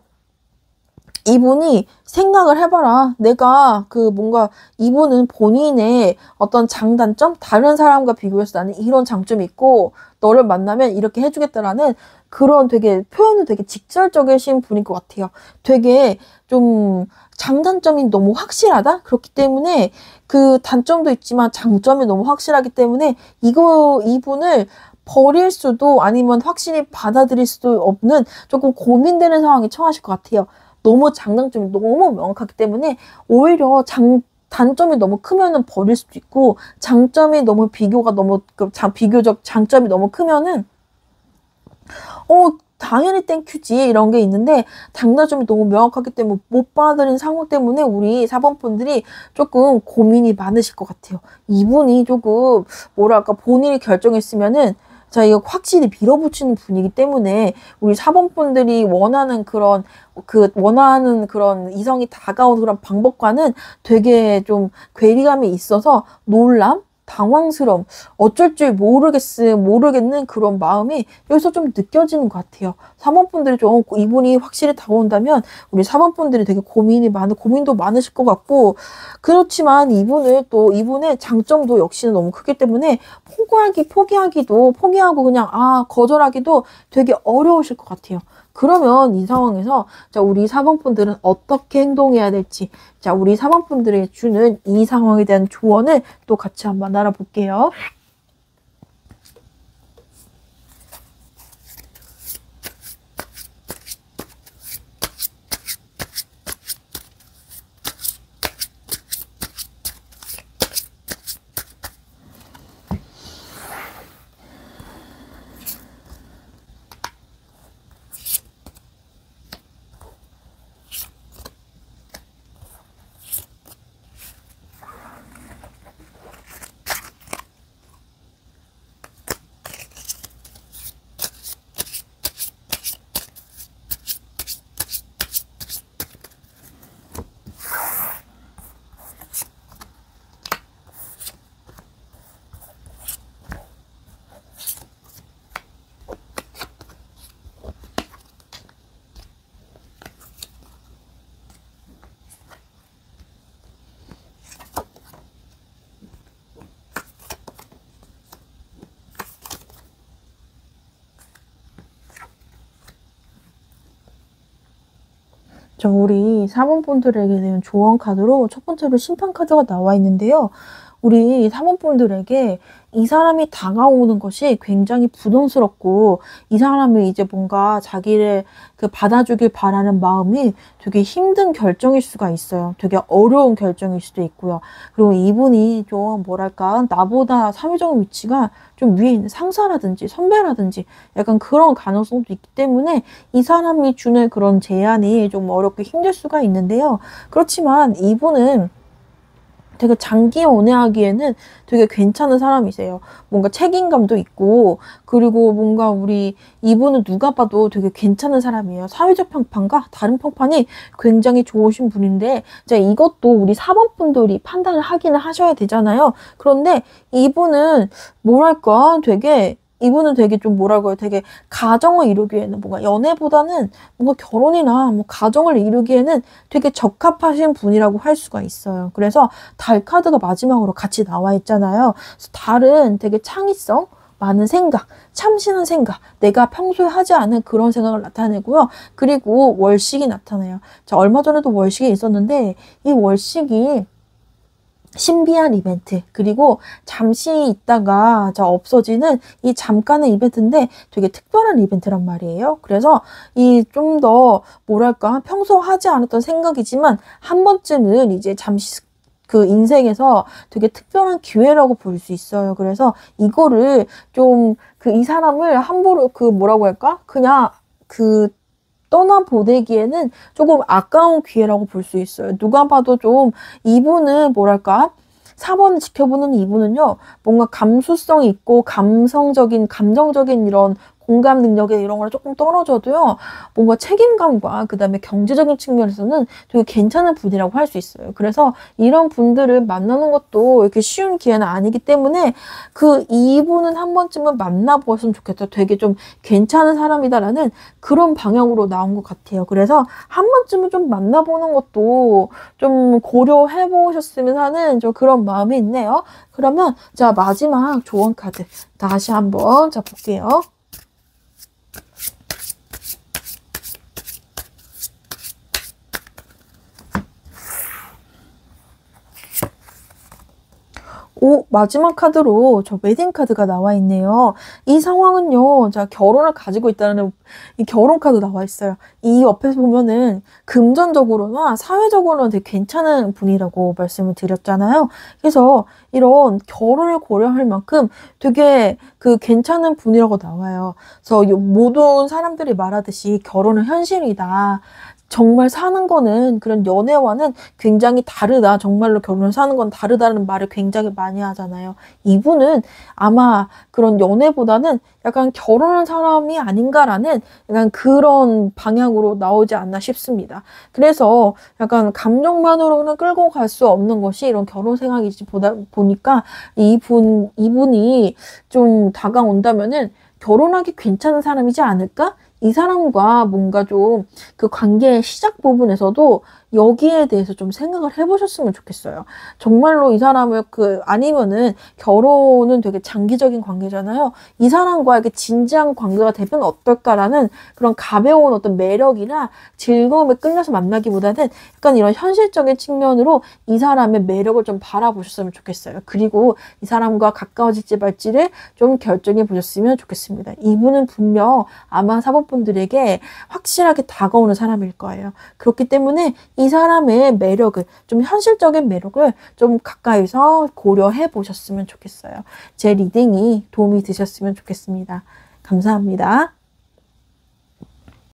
이분이 생각을 해봐라. 내가 뭔가 이분은 본인의 어떤 장단점? 다른 사람과 비교해서 나는 이런 장점이 있고 너를 만나면 이렇게 해주겠다라는 그런 되게 표현을 되게 직설적이신 분인 것 같아요. 되게 좀 장단점이 너무 확실하다? 그렇기 때문에 그 단점도 있지만 장점이 너무 확실하기 때문에 이분을 버릴 수도 아니면 확실히 받아들일 수도 없는 조금 고민되는 상황에 처하실 것 같아요. 너무 장단점이 너무 명확하기 때문에 오히려 단점이 너무 크면은 버릴 수도 있고 장점이 너무 비교적 장점이 너무 크면은 당연히 땡큐지 이런 게 있는데 장단점이 너무 명확하기 때문에 못 받아들인 상황 때문에 우리 4번 분들이 조금 고민이 많으실 것 같아요. 이분이 조금 뭐랄까 본인이 결정했으면은 자, 이거 확실히 밀어붙이는 분이기 때문에 우리 4번 분들이 원하는 그런 이성이 다가오는 그런 방법과는 되게 좀 괴리감이 있어서 놀람? 당황스러움, 어쩔 줄 모르겠는 그런 마음이 여기서 좀 느껴지는 것 같아요. 4번 분들이 좀 이분이 확실히 다가온다면 우리 4번 분들이 되게 고민도 많으실 것 같고 그렇지만 이분의 장점도 역시나 너무 크기 때문에 포기하고 그냥 거절하기도 되게 어려우실 것 같아요. 그러면 이 상황에서 자 우리 4번 분들은 어떻게 행동해야 될지 자 우리 4번 분들이 주는 이 상황에 대한 조언을 또 같이 한번 알아볼게요. 자, 우리 4번 분들에게 대한 조언 카드로 첫 번째로 심판 카드가 나와 있는데요. 우리 4번 분들에게 이 사람이 다가오는 것이 굉장히 부담스럽고 이 사람이 이제 뭔가 자기를 받아주길 바라는 마음이 되게 힘든 결정일 수가 있어요. 되게 어려운 결정일 수도 있고요. 그리고 이분이 좀 뭐랄까 나보다 사회적 위치가 좀 위에 있는 상사라든지 선배라든지 약간 그런 가능성도 있기 때문에 이 사람이 주는 그런 제안이 좀 어렵고 힘들 수가 있는데요. 그렇지만 이분은 되게 장기 연애하기에는 되게 괜찮은 사람이세요. 뭔가 책임감도 있고 그리고 뭔가 이분은 누가 봐도 되게 괜찮은 사람이에요. 사회적 평판과 다른 평판이 굉장히 좋으신 분인데 이것도 우리 4번 분들이 판단을 하기는 하셔야 되잖아요. 그런데 이분은 뭐랄까 되게 이분은 되게 좀 뭐라고요? 되게 가정을 이루기에는 뭔가 연애보다는 뭔가 결혼이나 뭐 가정을 이루기에는 되게 적합하신 분이라고 할 수가 있어요. 그래서 달 카드가 마지막으로 같이 나와 있잖아요. 그래서 달은 되게 창의성, 많은 생각, 참신한 생각, 내가 평소에 하지 않은 그런 생각을 나타내고요. 그리고 월식이 나타나요. 자, 얼마 전에도 월식이 있었는데 이 월식이 신비한 이벤트, 그리고 잠시 있다가 없어지는 이 잠깐의 이벤트인데 되게 특별한 이벤트란 말이에요. 그래서 이 좀 더 뭐랄까 평소 하지 않았던 생각이지만 한 번쯤은 이제 잠시 그 인생에서 되게 특별한 기회라고 볼 수 있어요. 그래서 이거를 좀 이 사람을 함부로 뭐라고 할까? 그냥 떠나보내기에는 조금 아까운 기회라고 볼 수 있어요. 누가 봐도 좀 이분은 뭐랄까? 4번을 지켜보는 이분은요, 뭔가 감수성이 있고 감정적인 이런 공감 능력에 이런 거랑 조금 떨어져도요, 뭔가 책임감과 그 다음에 경제적인 측면에서는 되게 괜찮은 분이라고 할 수 있어요. 그래서 이런 분들을 만나는 것도 이렇게 쉬운 기회는 아니기 때문에 이분은 한 번쯤은 만나보았으면 좋겠다. 되게 좀 괜찮은 사람이다라는 그런 방향으로 나온 것 같아요. 그래서 한 번쯤은 좀 만나보는 것도 좀 고려해 보셨으면 하는 좀 그런 마음이 있네요. 그러면 자, 마지막 조언 카드 다시 한번 볼게요. 마지막 카드로 웨딩 카드가 나와 있네요. 이 상황은요, 결혼을 가지고 있다는 이 결혼 카드 나와 있어요. 이 옆에서 보면은 금전적으로나 사회적으로는 되게 괜찮은 분이라고 말씀을 드렸잖아요. 그래서 이런 결혼을 고려할 만큼 되게 괜찮은 분이라고 나와요. 그래서 모든 사람들이 말하듯이 결혼은 현실이다. 정말 사는 거는 그런 연애와는 굉장히 다르다. 정말로 결혼을 사는 건 다르다는 말을 굉장히 많이 하잖아요. 이분은 아마 그런 연애보다는 약간 결혼한 사람이 아닌가라는 약간 그런 방향으로 나오지 않나 싶습니다. 그래서 약간 감정만으로는 끌고 갈 수 없는 것이 이런 결혼 생활이지 보니까 이분이 좀 다가온다면은 결혼하기 괜찮은 사람이지 않을까? 이 사람과 뭔가 좀 관계의 시작 부분에서도 여기에 대해서 좀 생각을 해보셨으면 좋겠어요. 정말로 이 사람을 아니면은 결혼은 되게 장기적인 관계잖아요. 이 사람과 이렇게 진지한 관계가 되면 어떨까라는 그런 가벼운 어떤 매력이나 즐거움에 끌려서 만나기보다는 약간 이런 현실적인 측면으로 이 사람의 매력을 좀 바라보셨으면 좋겠어요. 그리고 이 사람과 가까워질지 말지를 좀 결정해 보셨으면 좋겠습니다. 이분은 분명 아마 사법분들에게 확실하게 다가오는 사람일 거예요. 그렇기 때문에 이 사람의 매력을, 좀 현실적인 매력을 좀 가까이서 고려해 보셨으면 좋겠어요. 제 리딩이 도움이 되셨으면 좋겠습니다. 감사합니다.